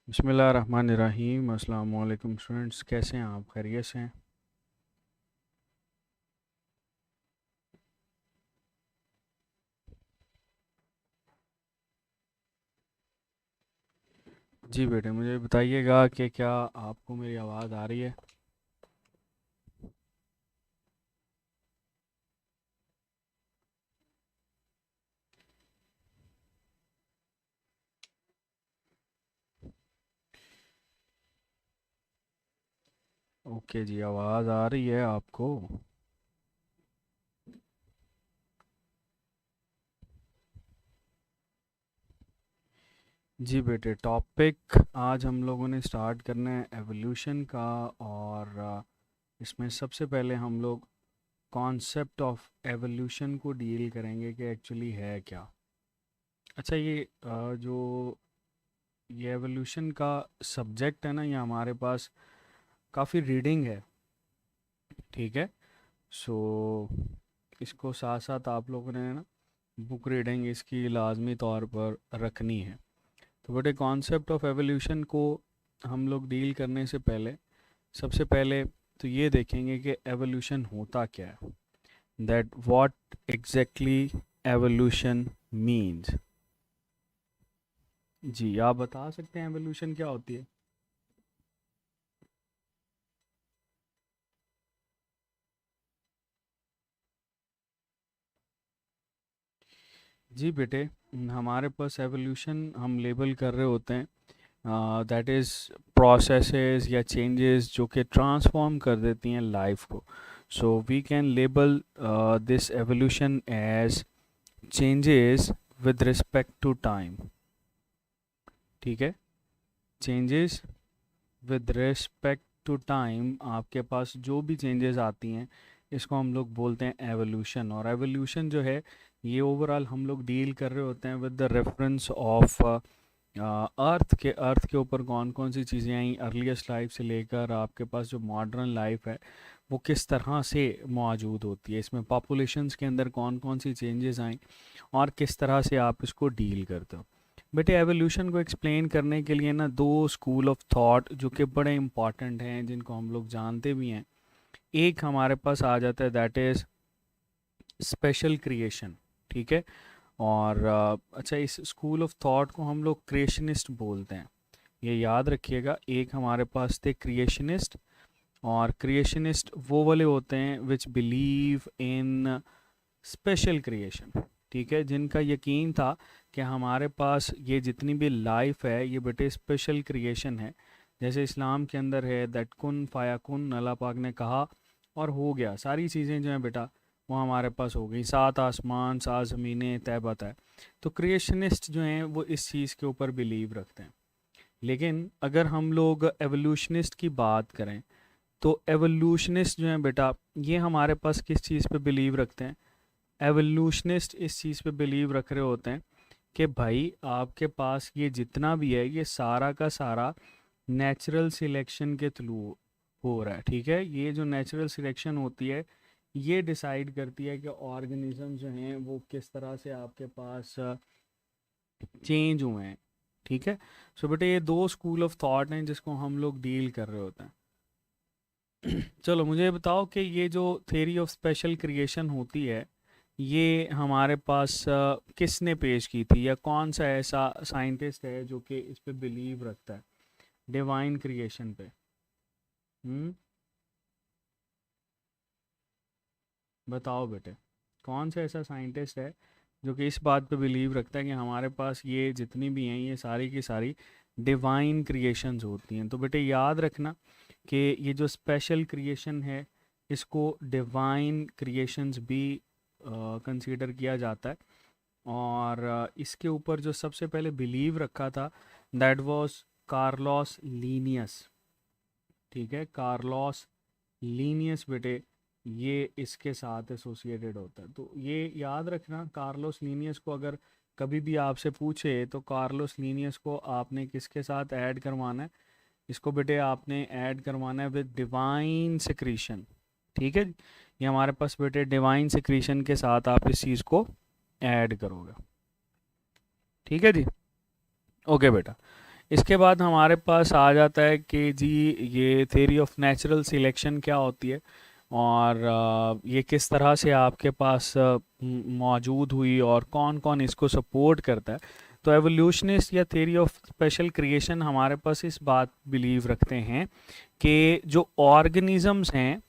बिस्मिल्लाहिर्रहमानिर्रहीम। अस्सलाम वालेकुम स्टूडेंट्स, कैसे हैं आप? खैरियत से हैं? जी बेटे, मुझे बताइएगा कि क्या आपको मेरी आवाज़ आ रही है? ओके जी, आवाज़ आ रही है आपको? जी बेटे, टॉपिक आज हम लोगों ने स्टार्ट करना है एवोल्यूशन का। और इसमें सबसे पहले हम लोग कॉन्सेप्ट ऑफ एवोल्यूशन को डील करेंगे कि एक्चुअली है क्या। अच्छा, जो ये एवोल्यूशन का सब्जेक्ट है ना, ये हमारे पास काफ़ी रीडिंग है, ठीक है। सो इसको साथ साथ आप लोगों ने ना बुक रीडिंग इसकी लाजमी तौर पर रखनी है। तो बटे कॉन्सेप्ट ऑफ एवोल्यूशन को हम लोग डील करने से पहले सबसे पहले तो ये देखेंगे कि एवोल्यूशन होता क्या है, that what exactly evolution means. जी, आप बता सकते हैं एवोल्यूशन क्या होती है? जी बेटे, हमारे पास एवोल्यूशन हम लेबल कर रहे होते हैं दैट इज़ प्रोसेसेस या चेंजेस जो कि ट्रांसफॉर्म कर देती हैं लाइफ को। So we can label this evolution as changes with respect to time, ठीक है। Changes with respect to time, आपके पास जो भी चेंजेस आती हैं इसको हम लोग बोलते हैं एवोल्यूशन। और एवोल्यूशन जो है ये ओवरऑल हम लोग डील कर रहे होते हैं with the reference of earth के ऊपर कौन कौन सी चीज़ें आई अर्लीस्ट लाइफ से लेकर आपके पास जो मॉडर्न लाइफ है वो किस तरह से मौजूद होती है, इसमें पॉपुलेशंस के अंदर कौन कौन सी चेंजेस आई और किस तरह से आप इसको डील करते हो। बेटे, एवोल्यूशन को एक्सप्लेन करने के लिए ना दो स्कूल ऑफ थॉट जो कि बड़े इंपॉर्टेंट हैं, जिनको हम लोग जानते भी हैं। एक हमारे पास आ जाता है दैट इज़ स्पेशल क्रिएशन, ठीक है। और अच्छा, इस स्कूल ऑफ थॉट को हम लोग क्रिएशनिस्ट बोलते हैं, ये याद रखिएगा। एक हमारे पास थे क्रिएशनिस्ट, और क्रिएशनिस्ट वो वाले होते हैं विच बिलीव इन स्पेशल क्रिएशन, ठीक है, जिनका यकीन था कि हमारे पास ये जितनी भी लाइफ है ये बेटे स्पेशल क्रिएशन है। जैसे इस्लाम के अंदर है दैट कुन फायाकुन, अल्लाह पाक ने कहा और हो गया, सारी चीज़ें जो हैं बेटा वो हमारे पास हो गई, सात आसमान सात ज़मीनें तय बता है। तो क्रिएशनिस्ट जो हैं वो इस चीज़ के ऊपर बिलीव रखते हैं। लेकिन अगर हम लोग एवोल्यूशनिस्ट की बात करें तो एवोल्यूशनिस्ट जो हैं बेटा ये हमारे पास किस चीज़ पे बिलीव रखते हैं? एवोल्यूशनिस्ट इस चीज़ पे बिलीव रख रहे होते हैं कि भाई आपके पास ये जितना भी है ये सारा का सारा नेचुरल सिलेक्शन के थ्रू हो रहा है, ठीक है। ये जो नेचुरल सिलेक्शन होती है ये डिसाइड करती है कि ऑर्गेनिज्म जो हैं वो किस तरह से आपके पास चेंज हुए हैं, ठीक है। सो बेटे, ये दो स्कूल ऑफ थॉट हैं जिसको हम लोग डील कर रहे होते हैं। चलो मुझे बताओ कि ये जो थ्योरी ऑफ स्पेशल क्रिएशन होती है ये हमारे पास किसने पेश की थी, या कौन सा ऐसा साइंटिस्ट है जो कि इस पे बिलीव रखता है डिवाइन क्रिएशन पे? हम्म, बताओ बेटे, कौन सा ऐसा साइंटिस्ट है जो कि इस बात पे बिलीव रखता है कि हमारे पास ये जितनी भी हैं ये सारी की सारी डिवाइन क्रिएशंस होती हैं। तो बेटे याद रखना कि ये जो स्पेशल क्रिएशन है इसको डिवाइन क्रिएशंस भी कंसीडर किया जाता है। और इसके ऊपर जो सबसे पहले बिलीव रखा था दैट वाज कार्लोस लीनियस, ठीक है। कार्लोस लीनियस बेटे ये इसके साथ एसोसिएटेड होता है। तो ये याद रखना, कार्लोस लीनियस को अगर कभी भी आपसे पूछे तो कार्लोस लीनियस को आपने किसके साथ ऐड करवाना है? इसको बेटे आपने ऐड करवाना है विद डिवाइन सिक्रीशन, ठीक है। ये हमारे पास बेटे डिवाइन सिक्रीशन के साथ आप इस चीज़ को ऐड करोगे, ठीक है जी। ओके बेटा, इसके बाद हमारे पास आ जाता है कि जी ये थ्योरी ऑफ नेचुरल सिलेक्शन क्या होती है, और ये किस तरह से आपके पास मौजूद हुई और कौन कौन इसको सपोर्ट करता है। तो एवोल्यूशनिस्ट या थ्योरी ऑफ स्पेशल क्रिएशन हमारे पास इस बात बिलीव रखते हैं कि जो ऑर्गेनिजम्स हैं,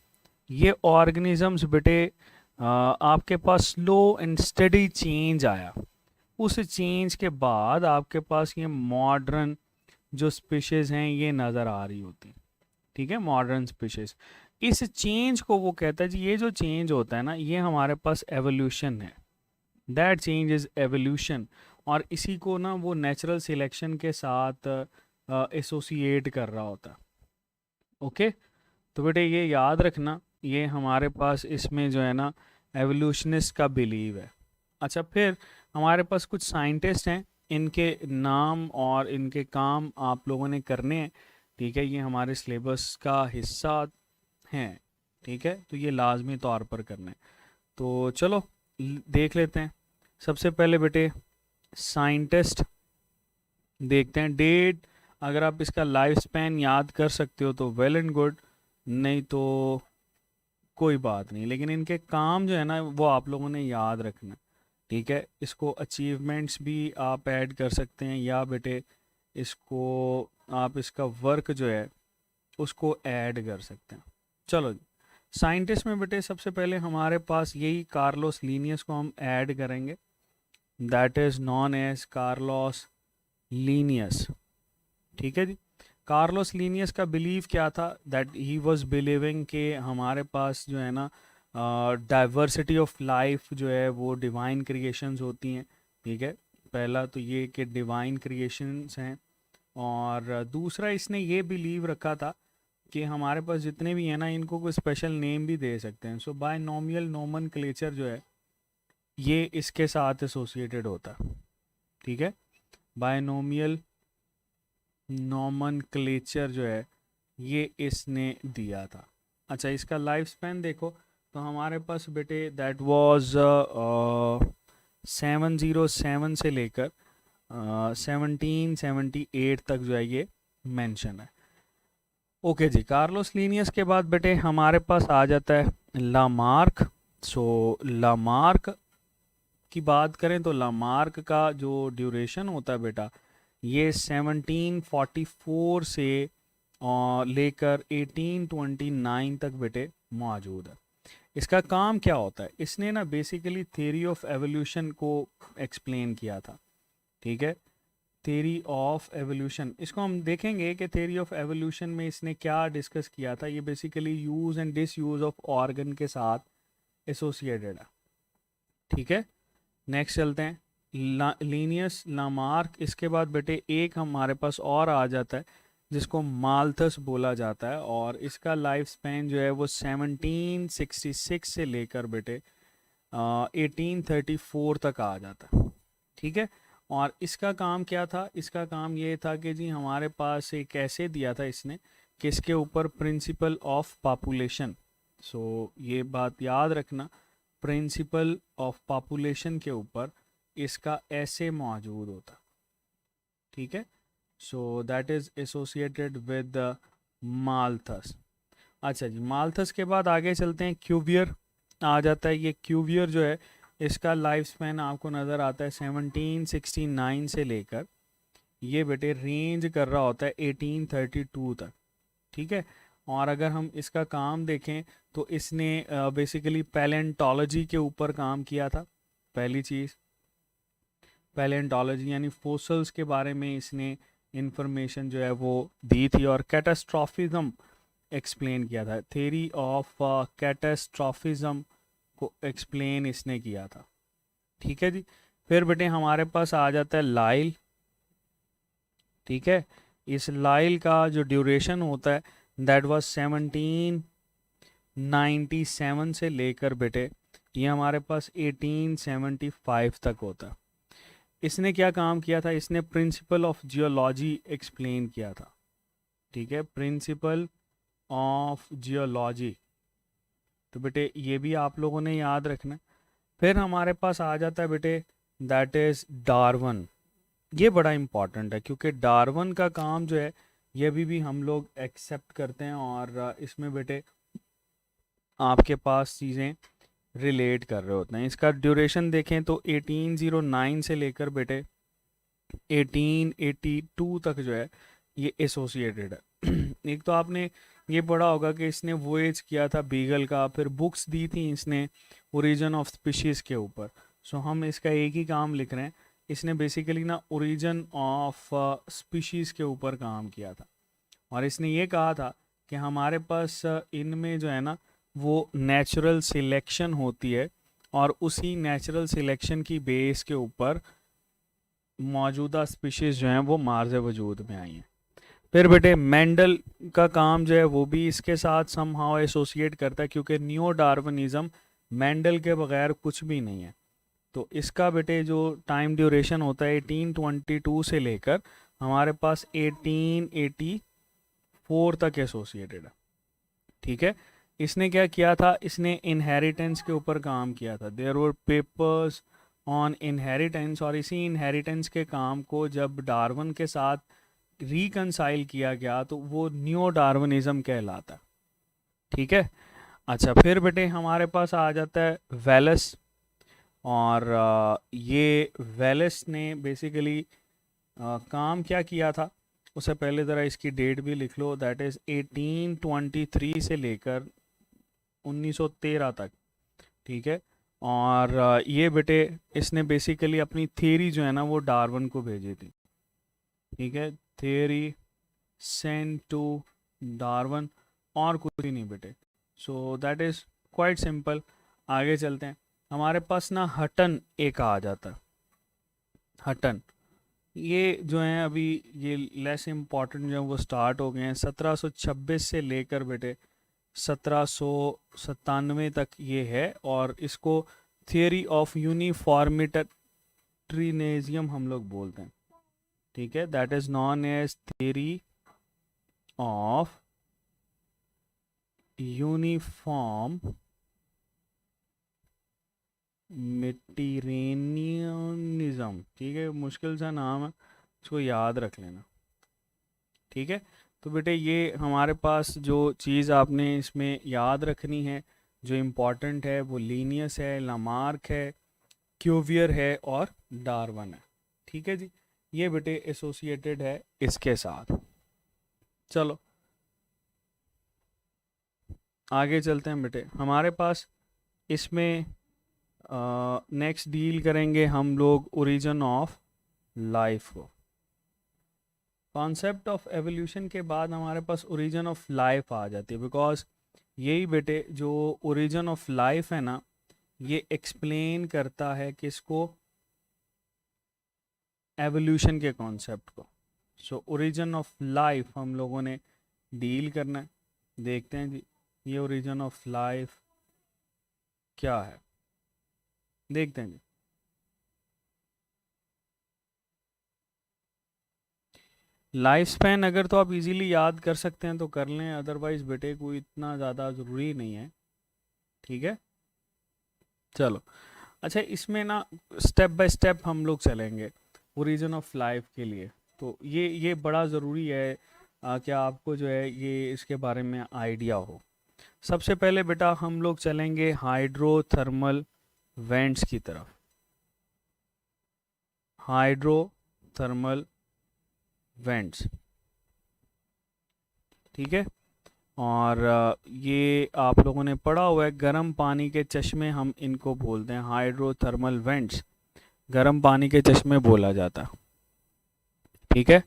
ये ऑर्गेनिजम्स बेटे आपके पास स्लो एंड स्टडी चेंज आया। उस चेंज के बाद आपके पास ये मॉडर्न जो स्पीशीज हैं ये नज़र आ रही होती, ठीक है, मॉडर्न स्पीशीज। इस चेंज को वो कहता है जी, ये जो चेंज होता है ना, ये हमारे पास एवोल्यूशन है, दैट चेंज इज एवोल्यूशन। और इसी को ना वो नेचुरल सिलेक्शन के साथ एसोसिएट कर रहा होता है। ओके, तो बेटे ये याद रखना, ये हमारे पास इसमें जो है ना एवोल्यूशनिस्ट का बिलीव है। अच्छा, फिर हमारे पास कुछ साइंटिस्ट हैं, इनके नाम और इनके काम आप लोगों ने करने हैं, ठीक है, ये हमारे सिलेबस का हिस्सा हैं, ठीक है, तो ये लाजमी तौर पर करना है। तो चलो देख लेते हैं। सबसे पहले बेटे साइंटिस्ट देखते हैं। डेट, अगर आप इसका लाइफ स्पैन याद कर सकते हो तो वेल एंड गुड, नहीं तो कोई बात नहीं, लेकिन इनके काम जो है ना वो आप लोगों ने याद रखना, ठीक है। इसको अचीवमेंट्स भी आप ऐड कर सकते हैं, या बेटे इसको आप इसका वर्क जो है उसको ऐड कर सकते हैं। चलो जी, साइंटिस्ट में बेटे सबसे पहले हमारे पास यही कार्लोस लीनियस को हम ऐड करेंगे, that is known as Carlos Linnaeus, ठीक है जी। कार्लोस लीनियस का बिलीव क्या था, दैट ही वाज बिलीविंग कि हमारे पास जो है ना डाइवर्सिटी ऑफ लाइफ जो है वो डिवाइन क्रिएशंस होती हैं, ठीक है। पहला तो ये कि डिवाइन क्रिएशंस हैं, और दूसरा इसने ये बिलीव रखा था कि हमारे पास जितने भी हैं ना इनको कोई स्पेशल नेम भी दे सकते हैं। सो बायनोमियल नोमेनक्लेचर जो है ये इसके साथ एसोसिएटेड होता है, ठीक है। बायनोमियल नोमेनक्लेचर जो है ये इसने दिया था। अच्छा, इसका लाइफ स्पैन देखो तो हमारे पास बेटे दैट वाज 707 से लेकर 1778 तक जो है ये मेंशन है। ओके जी, कार्लोस लीनियस के बाद बेटे हमारे पास आ जाता है लामार्क। सो लामार्क की बात करें तो लामार्क का जो ड्यूरेशन होता है बेटा ये 1744 से लेकर 1829 तक बेटे मौजूद है। इसका काम क्या होता है, इसने ना बेसिकली थ्योरी ऑफ एवोल्यूशन को एक्सप्लेन किया था, ठीक है। थ्योरी ऑफ एवोल्यूशन, इसको हम देखेंगे कि थ्योरी ऑफ एवोल्यूशन में इसने क्या डिस्कस किया था। ये basically use and disuse of organ के साथ एसोसिएटेड है, ठीक है। नेक्स्ट चलते हैं लीनियस लामार्क। इसके बाद बेटे एक हमारे पास और आ जाता है जिसको माल्थस बोला जाता है, और इसका लाइफ स्पैन जो है वो 1766 से लेकर बेटे 1834 तक आ जाता है, ठीक है। और इसका काम क्या था, इसका काम ये था कि जी हमारे पास एक ऐसे दिया था इसने किसके ऊपर, प्रिंसिपल ऑफ पॉपुलेशन। सो ये बात याद रखना, प्रिंसिपल ऑफ पॉपुलेशन के ऊपर इसका ऐसे मौजूद होता, ठीक है। So that is associated with Malthus. अच्छा जी, माल्थस के बाद आगे चलते हैं, क्यूवियर आ जाता है। ये क्यूवियर जो है इसका लाइफ स्पैन आपको नज़र आता है 1769 से लेकर ये बेटे रेंज कर रहा होता है 1832 तक, ठीक है। और अगर हम इसका काम देखें तो इसने बेसिकली पैलेंटोलॉजी के ऊपर काम किया था। पहली चीज़ पैलेंटोलॉजी यानी फोसल्स के बारे में इसने इंफॉर्मेशन जो है वो दी थी, और कैटास्ट्रॉफिज्म एक्सप्लेन किया था। थ्योरी ऑफ कैटास्ट्रॉफिज्म को एक्सप्लेन इसने किया था, ठीक है जी। फिर बेटे हमारे पास आ जाता है लाइल, ठीक है। इस लाइल का जो ड्यूरेशन होता है दैट वाज 1797 से लेकर बेटे ये हमारे पास 1875 तक होता है। इसने क्या काम किया था, इसने प्रिंसिपल ऑफ जियोलॉजी एक्सप्लेन किया था, ठीक है, प्रिंसिपल ऑफ जियोलॉजी। तो बेटे ये भी आप लोगों ने याद रखना। फिर हमारे पास आ जाता है बेटे दैट इज डार्विन, ये बड़ा इम्पॉर्टेंट है क्योंकि डार्विन का काम जो है ये भी हम लोग एक्सेप्ट करते हैं, और इसमें बेटे आपके पास चीज़ें रिलेट कर रहे होते हैं। इसका ड्यूरेशन देखें तो 1809 से लेकर बेटे 1882 तक जो है ये एसोसिएटेड है। एक तो आपने ये पढ़ा होगा कि इसने वोएज किया था बीगल का, फिर बुक्स दी थी इसने ओरिजिन ऑफ स्पीशीज़ के ऊपर। सो हम इसका एक ही काम लिख रहे हैं, इसने बेसिकली ना ओरिजिन ऑफ स्पीशीज़ के ऊपर काम किया था, और इसने ये कहा था कि हमारे पास इनमें जो है ना वो नेचुरल सिलेक्शन होती है, और उसी नेचुरल सिलेक्शन की बेस के ऊपर मौजूदा स्पीशीज़ जो हैं वो मार्ज वजूद में आई हैं। फिर बेटे मेंडल का काम जो है वो भी इसके साथ समहाउ एसोसिएट करता है, क्योंकि न्यू डार्विनिज्म मेंडल के बगैर कुछ भी नहीं है। तो इसका बेटे जो टाइम ड्यूरेशन होता है 1822 से लेकर हमारे पास 1884 तक एसोसिएटेड है। ठीक है, इसने क्या किया था, इसने इनहेरिटेंस के ऊपर काम किया था। There were papers on inheritance, और इसी इनहेरिटेंस के काम को जब डार्विन के साथ रिकनसाइल किया गया तो वो न्यू डार्विनिज्म कहलाता है। ठीक है, अच्छा फिर बेटे हमारे पास आ जाता है वेलस, और ये वेलस ने बेसिकली काम क्या किया था, उससे पहले ज़रा इसकी डेट भी लिख लो, दैट इज़ 1823 से लेकर 1913 तक। ठीक है, और ये बेटे इसने बेसिकली अपनी थ्योरी जो है ना वो डार्विन को भेजी थी। ठीक है, थ्योरी सेंड टू डार्विन, और कुछ ही नहीं बेटे। So that is quite simple. आगे चलते हैं, हमारे पास ना हटन एक आ जाता है। हटन ये जो है अभी ये लेस इम्पॉर्टेंट जो है वो स्टार्ट हो गए हैं 1726 से लेकर बेटे 1797 तक ये है, और इसको थियरी ऑफ यूनिफॉर्मिटेरिनेजियम हम लोग बोलते हैं। ठीक है, that is known as theory of uniformitarianism. ठीक है, मुश्किल सा नाम है, इसको याद रख लेना। ठीक है, तो बेटे ये हमारे पास जो चीज़ आपने इसमें याद रखनी है जो इम्पोर्टेंट है वो लीनियस है, लामार्क है, क्यूवियर है और डार्विन है। ठीक है जी, ये बेटे एसोसिएटेड है इसके साथ। चलो आगे चलते हैं बेटे, हमारे पास इसमें नेक्स्ट डील करेंगे हम लोग ओरिजिन ऑफ लाइफ को। कॉन्सेप्ट ऑफ एवोल्यूशन के बाद हमारे पास ओरिजिन ऑफ लाइफ आ जाती है, बिकॉज यही बेटे जो ओरिजिन ऑफ लाइफ है ना ये एक्सप्लेन करता है किसको, एवोल्यूशन के कॉन्सेप्ट को। सो ओरिजिन ऑफ लाइफ हम लोगों ने डील करना है। देखते हैं जी ये ओरिजिन ऑफ लाइफ क्या है, देखते हैं जी। लाइफ स्पैन अगर तो आप इजीली याद कर सकते हैं तो कर लें, अदरवाइज बेटे कोई इतना ज़्यादा ज़रूरी नहीं है। ठीक है, चलो अच्छा इसमें ना स्टेप बाय स्टेप हम लोग चलेंगे ओरिजिन ऑफ लाइफ के लिए। तो ये बड़ा ज़रूरी है कि आपको जो है ये इसके बारे में आइडिया हो। सबसे पहले बेटा हम लोग चलेंगे हाइड्रोथर्मल वेंट्स की तरफ। हाइड्रोथर्मल वेंट्स, ठीक है, और ये आप लोगों ने पढ़ा हुआ है गर्म पानी के चश्मे हम इनको बोलते हैं, हाइड्रोथर्मल वेंट्स गर्म पानी के चश्मे बोला जाता है। ठीक है,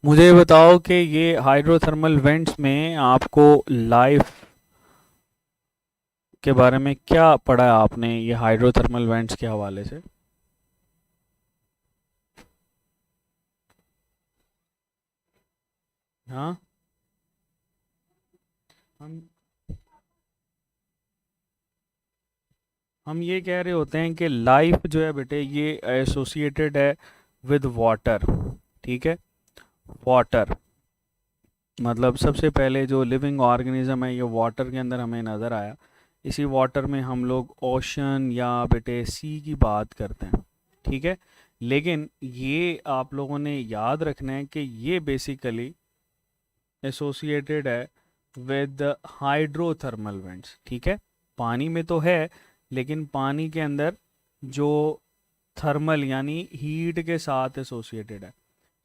मुझे बताओ कि ये हाइड्रोथर्मल वेंट्स में आपको लाइफ के बारे में क्या पढ़ा है आपने ये हाइड्रोथर्मल वेंट्स के हवाले से। हाँ, हम हम ये कह रहे होते हैं कि लाइफ जो है बेटे ये एसोसिएटेड है विद वाटर। ठीक है, वाटर मतलब सबसे पहले जो लिविंग ऑर्गेनिज्म है ये वाटर के अंदर हमें नज़र आया। इसी वाटर में हम लोग ओशन या बेटे सी की बात करते हैं। ठीक है, लेकिन ये आप लोगों ने याद रखना है कि ये बेसिकली एसोसिएटेड है विद हाइड्रोथर्मल वेंट्स, ठीक है। पानी में तो है, लेकिन पानी के अंदर जो थर्मल यानी हीट के साथ एसोसिएटेड है,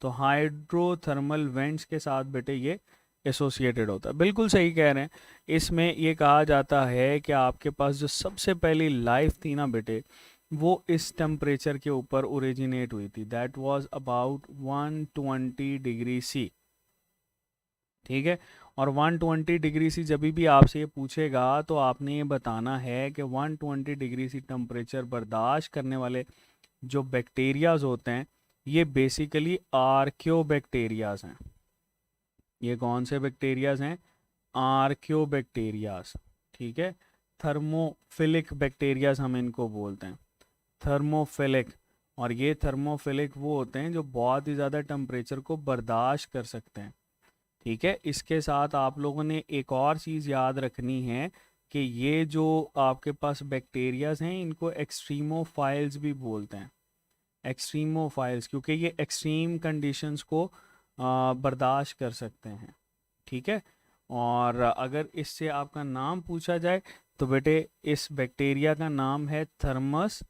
तो हाइड्रोथर्मल वेंट्स के साथ बेटे ये एसोसिएटेड होता है। बिल्कुल सही कह रहे हैं। इसमें ये कहा जाता है कि आपके पास जो सबसे पहली लाइफ थी ना बेटे, वो इस टेम्परेचर के ऊपर ओरिजिनेट हुई थी। दैट वाज अबाउट 120 डिग्री सी, ठीक है। और 120 डिग्री सी जब भी आपसे ये पूछेगा तो आपने ये बताना है कि 120 डिग्री सी टेम्परेचर बर्दाश्त करने वाले जो बैक्टीरियाज होते हैं, ये बेसिकली आर्क्योबैक्टीरियाज हैं। ये कौन से बैक्टीरियाज हैं? आर्क्योबैक्टीरियाज, ठीक है। थर्मोफिलिक बैक्टीरियाज हम इनको बोलते हैं, थर्मोफिलिक। और ये थर्मोफिलिक वो होते हैं जो बहुत ही ज़्यादा टेम्परेचर को बर्दाश्त कर सकते हैं, ठीक है। इसके साथ आप लोगों ने एक और चीज़ याद रखनी है कि ये जो आपके पास बैक्टीरियाज हैं, इनको एक्सट्रीमोफाइल्स भी बोलते हैं। एक्सट्रीमोफाइल्स क्योंकि ये एक्सट्रीम कंडीशंस को बर्दाश्त कर सकते हैं, ठीक है। और अगर इससे आपका नाम पूछा जाए तो बेटे इस बैक्टीरिया का नाम है थर्मस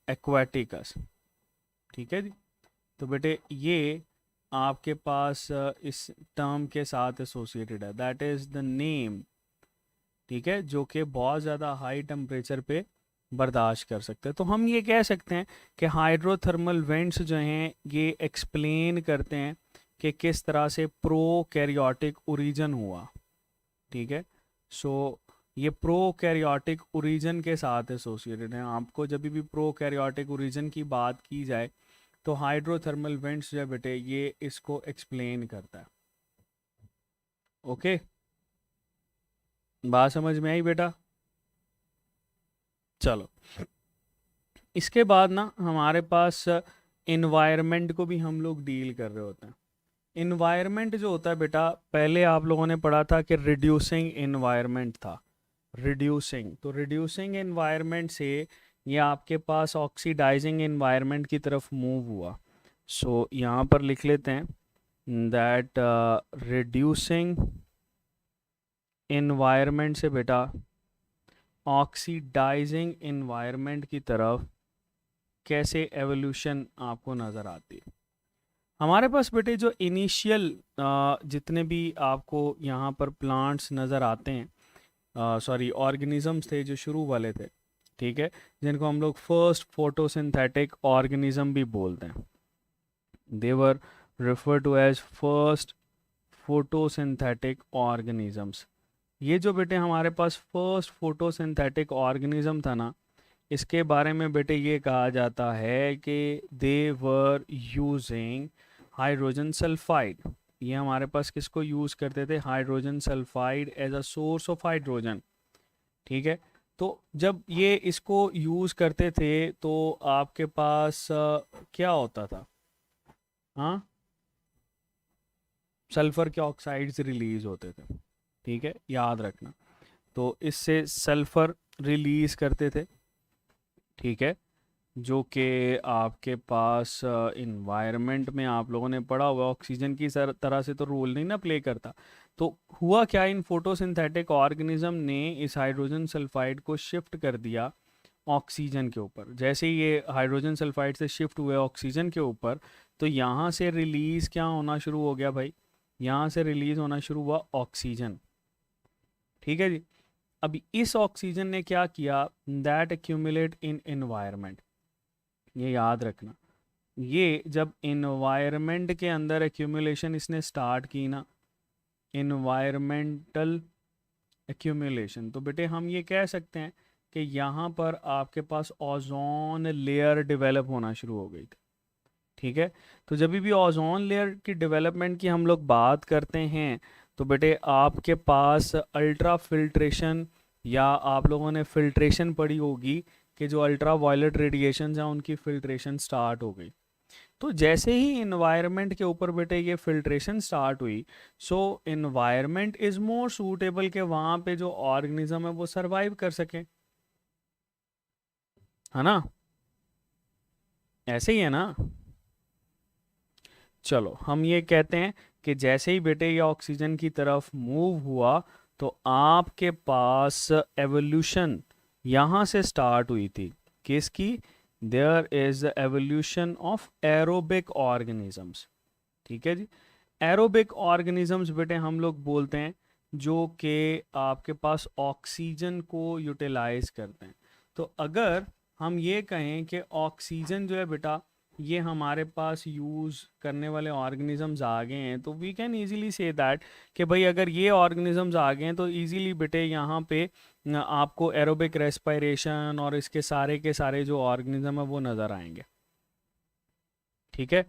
एक्वाटिकस, ठीक है जी। तो बेटे ये आपके पास इस टर्म के साथ एसोसिएटेड है, दैट इज़ द नेम, ठीक है, जो कि बहुत ज़्यादा हाई टेम्परेचर पे बर्दाश्त कर सकते हैं। तो हम ये कह सकते हैं कि हाइड्रोथर्मल वेंट्स जो हैं ये एक्सप्लेन करते हैं कि किस तरह से प्रोकैरियोटिक ओरिजिन हुआ, ठीक है। सो ये प्रोकैरियोटिक ओरिजिन के साथ एसोसिएटेड है। आपको जब भी प्रोकैरियोटिक ओरिजिन की बात की जाए तो हाइड्रोथर्मल वेंट्स जो है बेटे ये इसको एक्सप्लेन करता है। ओके, बात समझ में आई बेटा? चलो, इसके बाद ना हमारे पास इन्वायरमेंट को भी हम लोग डील कर रहे होते हैं। इन्वायरमेंट जो होता है बेटा, पहले आप लोगों ने पढ़ा था कि रिड्यूसिंग इन्वायरमेंट था। रिड्यूसिंग, तो रिड्यूसिंग इन्वायरमेंट से ये आपके पास ऑक्सीडाइजिंग इन्वायरमेंट की तरफ मूव हुआ। सो यहाँ पर लिख लेते हैं दैट रिड्यूसिंग इन्वायरमेंट से बेटा ऑक्सीडाइजिंग इन्वायरमेंट की तरफ कैसे एवोल्यूशन आपको नज़र आती है। हमारे पास बेटे जो इनिशियल जितने भी आपको यहाँ पर प्लांट्स नज़र आते हैं, सॉरी ऑर्गेनिजम्स थे जो शुरू वाले थे, ठीक है, जिनको हम लोग फर्स्ट फोटोसिंथेटिक ऑर्गेनिज्म भी बोलते हैं। They were refer to as first photosynthetic organisms. ये जो बेटे हमारे पास फर्स्ट फोटोसिंथेटिक ऑर्गेनिज्म था ना, इसके बारे में बेटे ये कहा जाता है कि they were using hydrogen sulphide. ये हमारे पास किसको यूज़ करते थे? Hydrogen sulphide as a source of hydrogen, ठीक है। तो जब ये इसको यूज़ करते थे तो आपके पास क्या होता था? हाँ, सल्फर के ऑक्साइड्स रिलीज होते थे, ठीक है, याद रखना। तो इससे सल्फर रिलीज करते थे, ठीक है, जो कि आपके पास इन्वायरमेंट में आप लोगों ने पढ़ा हुआ ऑक्सीजन की तरह से तो रोल नहीं ना प्ले करता। तो हुआ क्या, इन फोटोसिंथेटिक ऑर्गेनिज्म ने इस हाइड्रोजन सल्फाइड को शिफ्ट कर दिया ऑक्सीजन के ऊपर। जैसे ही ये हाइड्रोजन सल्फाइड से शिफ्ट हुए ऑक्सीजन के ऊपर, तो यहाँ से रिलीज़ क्या होना शुरू हो गया भाई? यहाँ से रिलीज़ होना शुरू हुआ ऑक्सीजन, ठीक है जी। अब इस ऑक्सीजन ने क्या किया? That accumulate in environment. ये याद रखना, ये जब इन्वायरमेंट के अंदर एक्यूमुलेशन इसने स्टार्ट की ना, इन्वायरमेंटल एक्यूमुलेशन, तो बेटे हम ये कह सकते हैं कि यहाँ पर आपके पास ओजोन लेयर डेवलप होना शुरू हो गई थी, ठीक है। तो जब भी ओजोन लेयर की डेवलपमेंट की हम लोग बात करते हैं तो बेटे आपके पास अल्ट्रा फिल्ट्रेशन, या आप लोगों ने फिल्ट्रेशन पढ़ी होगी कि जो अल्ट्रा वायलेट रेडिएशन हैं उनकी फिल्ट्रेशन स्टार्ट हो गई। तो जैसे ही इन्वायरमेंट के ऊपर बेटे ये फिल्ट्रेशन स्टार्ट हुई, सो इन्वायरमेंट इज़ मोर सूटेबल के वहाँ पे जो ऑर्गेनिज्म है वो सरवाइव कर सके, है ना। ऐसे ही है ना। चलो हम ये कहते हैं कि जैसे ही बेटे ये ऑक्सीजन की तरफ मूव हुआ तो आपके पास एवोल्यूशन यहाँ से स्टार्ट हुई थी। किसकी? There is the evolution of aerobic organisms. ठीक है जी। एरोबिक ऑर्गेनिजम्स बेटे हम लोग बोलते हैं जो कि आपके पास ऑक्सीजन को यूटिलाइज करते हैं। तो अगर हम ये कहें कि ऑक्सीजन जो है बेटा ये हमारे पास यूज़ करने वाले ऑर्गेनिजम्स आ गए हैं, तो we can easily say that कि भाई अगर ये ऑर्गेनिजम्स आ गए हैं तो इजीली बेटे यहाँ पे आपको एरोबिक रेस्पिरेशन और इसके सारे के सारे जो ऑर्गेनिज्म है वो नज़र आएंगे। ठीक है।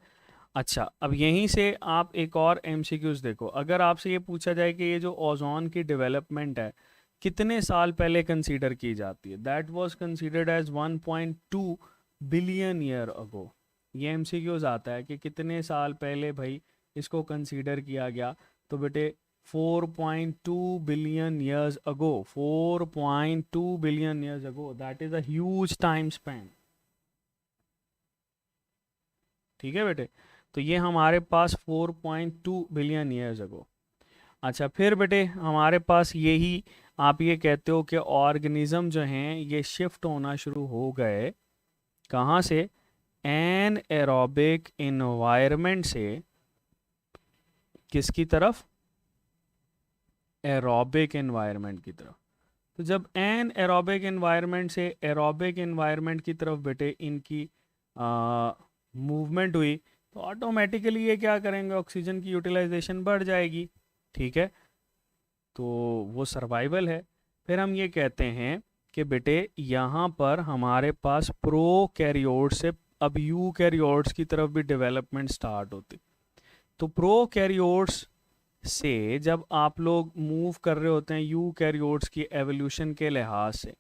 अच्छा, अब यहीं से आप एक और एमसीक्यूज देखो। अगर आपसे ये पूछा जाए कि ये जो ओजोन की डेवलपमेंट है कितने साल पहले कंसीडर की जाती है, that was considered as 1.2 billion year ago. ये एमसीक्यूज आता है कि कितने साल पहले भाई इसको कंसीडर किया गया। तो बेटे 4.2 billion years ago, 4.2 billion years ago, that is a huge time span. ठीक है बेटे, तो ये हमारे पास 4.2 बिलियन ईयर्स अगो। अच्छा, फिर बेटे हमारे पास यही आप ये कहते हो कि ऑर्गेनिज्म जो हैं ये शिफ्ट होना शुरू हो गए कहाँ से? एन एरोबिक इन्वायरमेंट से किसकी तरफ? एरोबिक इन्वायरमेंट की तरफ। तो जब एन एरोबिक इन्वायरमेंट से एरोबिक इन्वायरमेंट की तरफ बेटे इनकी मूवमेंट हुई तो ऑटोमेटिकली ये क्या करेंगे? ऑक्सीजन की यूटिलाइजेशन बढ़ जाएगी। ठीक है, तो वो सर्वाइवल है। फिर हम ये कहते हैं कि बेटे यहाँ पर हमारे पास प्रो कैरियोट्स से अब यू कैरियोट्स की तरफ भी डेवलपमेंट स्टार्ट होती। तो प्रो कैरियोट्स से जब आप लोग मूव कर रहे होते हैं यू कैरियोट्स की एवोल्यूशन के लिहाज से,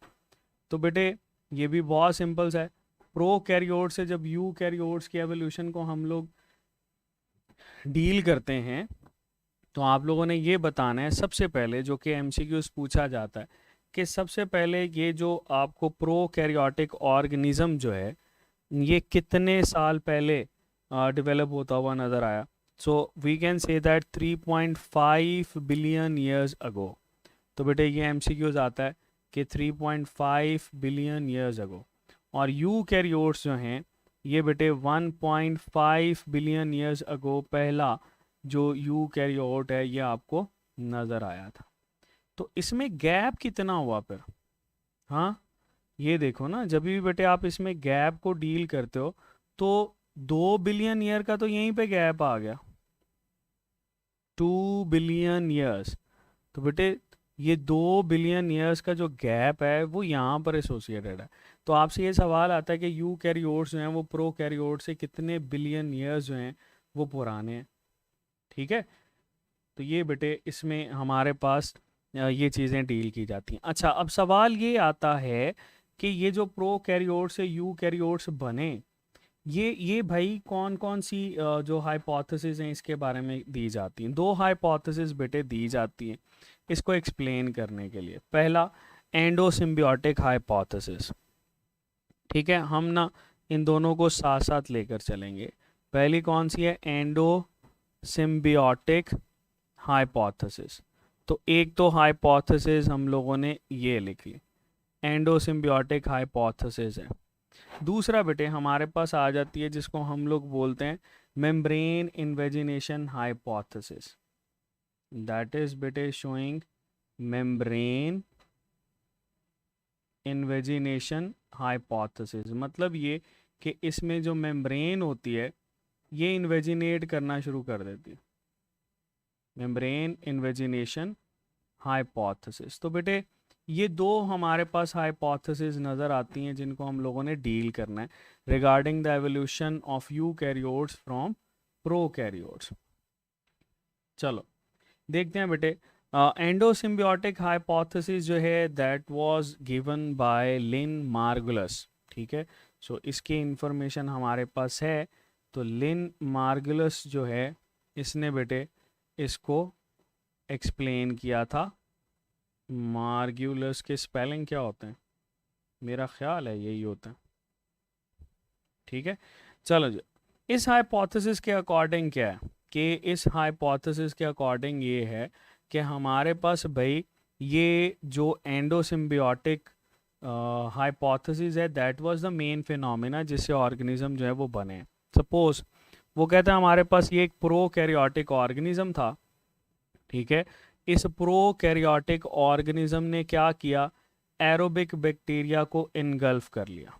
तो बेटे ये भी बहुत सिंपल सा है। प्रो कैरियोट से जब यू कैरियोट्स की एवोल्यूशन को हम लोग डील करते हैं तो आप लोगों ने ये बताना है सबसे पहले, जो कि एमसीक्यूज पूछा जाता है, कि सबसे पहले ये जो आपको प्रो कैरियोटिक ऑर्गेनिज्म जो है ये कितने साल पहले डेवलप होता हुआ नज़र आया। So we can say that 3.5 billion years ago. तो बेटे ये एमसीक्यूज आता है कि 3.5 बिलियन ईयर्स अगो। और यू कैरियोट्स जो हैं ये बेटे 1.5 बिलियन ईयर्स अगो पहला जो यू कैरियोट है ये आपको नज़र आया था। तो इसमें गैप कितना हुआ फिर? हाँ, ये देखो ना, जब भी बेटे आप इसमें गैप को डील करते हो तो 2 बिलियन ईयर का तो यहीं पे गैप आ गया, 2 बिलियन ईयर्स। तो बेटे ये 2 बिलियन ईयर्स का जो गैप है वो यहाँ पर एसोसिएटेड है। तो आपसे ये सवाल आता है कि यू कैरियोट्स जो हैं वो प्रो कैरियोट से कितने बिलियन ईयर्स जो हैं वो पुराने हैं। ठीक है, तो ये बेटे इसमें हमारे पास ये चीज़ें डील की जाती हैं। अच्छा, अब सवाल ये आता है कि ये जो प्रो कैरियोट से यू कैरियोट्स बने ये भाई कौन कौन सी जो हाइपोथेसिस हैं इसके बारे में दी जाती हैं। दो हाइपोथेसिस बेटे दी जाती हैं इसको एक्सप्लेन करने के लिए। पहला एंडोसिम्बियोटिक हाइपोथेसिस। ठीक है, हम ना इन दोनों को साथ साथ लेकर चलेंगे। पहली कौन सी है? एंडोसिम्बियोटिक हाइपोथेसिस। तो एक तो हाइपोथेसिस हम लोगों ने ये लिख ली, एंडोसिम्बियोटिक हाइपोथेसिस है। दूसरा बेटे हमारे पास आ जाती है जिसको हम लोग बोलते हैं membrane invagination hypothesis. That is बेटे शोइंग मेम्ब्रेन इन्वेजिनेशन हाइपोथेसिस। मतलब ये कि इसमें जो मेम्ब्रेन होती है ये इन्वेजिनेट करना शुरू कर देती है, मेम्ब्रेन इन्वेजिनेशन हाइपोथेसिस। तो बेटे ये दो हमारे पास हाइपोथेसिस नज़र आती हैं जिनको हम लोगों ने डील करना है regarding the evolution of you karyotes from pro karyotes. चलो देखते हैं बेटे। एंडोसिम्बियोटिक हाइपोथेसिस जो है दैट वाज गिवन बाय लिन मार्गुलस। ठीक है, सो इसकी इंफॉर्मेशन हमारे पास है। तो लिन मार्गुलस जो है इसने बेटे इसको एक्सप्लेन किया था। मार्ग्यूलस के स्पेलिंग क्या होते हैं? मेरा ख्याल है यही होते हैं। ठीक है, चलो जी, इस हाइपोथेसिस के अकॉर्डिंग क्या है कि इस हाइपोथेसिस के अकॉर्डिंग ये है कि हमारे पास भाई ये जो एंडोसिम्बियोटिक हाइपोथेसिस है, that was the main phenomena जिससे ऑर्गेनिज्म जो है वो बने। सपोज वो कहते हैं हमारे पास ये एक प्रोकैरियोटिक ऑर्गेनिज्म था, ठीक है। इस प्रोकैरियोटिक ऑर्गेनिज्म ने क्या किया, एरोबिक बैक्टीरिया को इनगल्फ कर लिया।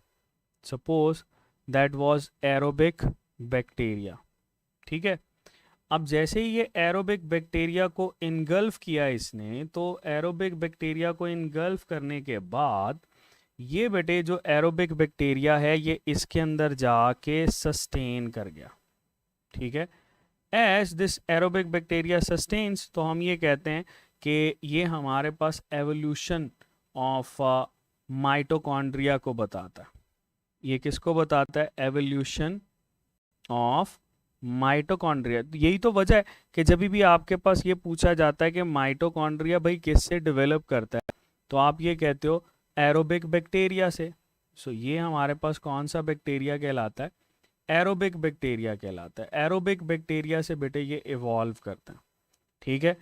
Suppose that was aerobic bacteria, ठीक है। अब जैसे ही ये एरोबिक बैक्टीरिया को इनगल्फ किया इसने, तो एरोबिक बैक्टीरिया को इनगल्फ करने के बाद ये बेटे जो एरोबिक बैक्टीरिया है ये इसके अंदर जाके सस्टेन कर गया, ठीक है। As this aerobic bacteria sustains, तो हम ये कहते हैं कि ये हमारे पास एवोल्यूशन ऑफ माइटोकॉन्ड्रिया को बताता है। ये किसको बताता है, एवोल्यूशन ऑफ माइटोकॉन्ड्रिया। यही तो वजह है कि जब भी आपके पास ये पूछा जाता है कि माइटोकॉन्ड्रिया भाई किससे डेवलप करता है, तो आप ये कहते हो एरोबिक बैक्टीरिया से। सो ये हमारे पास कौन सा बैक्टीरिया कहलाता है, एरोबिक बैक्टीरिया कहलाता है। एरोबिक बैक्टीरिया से बेटे ये इवॉल्व करता है, ठीक है।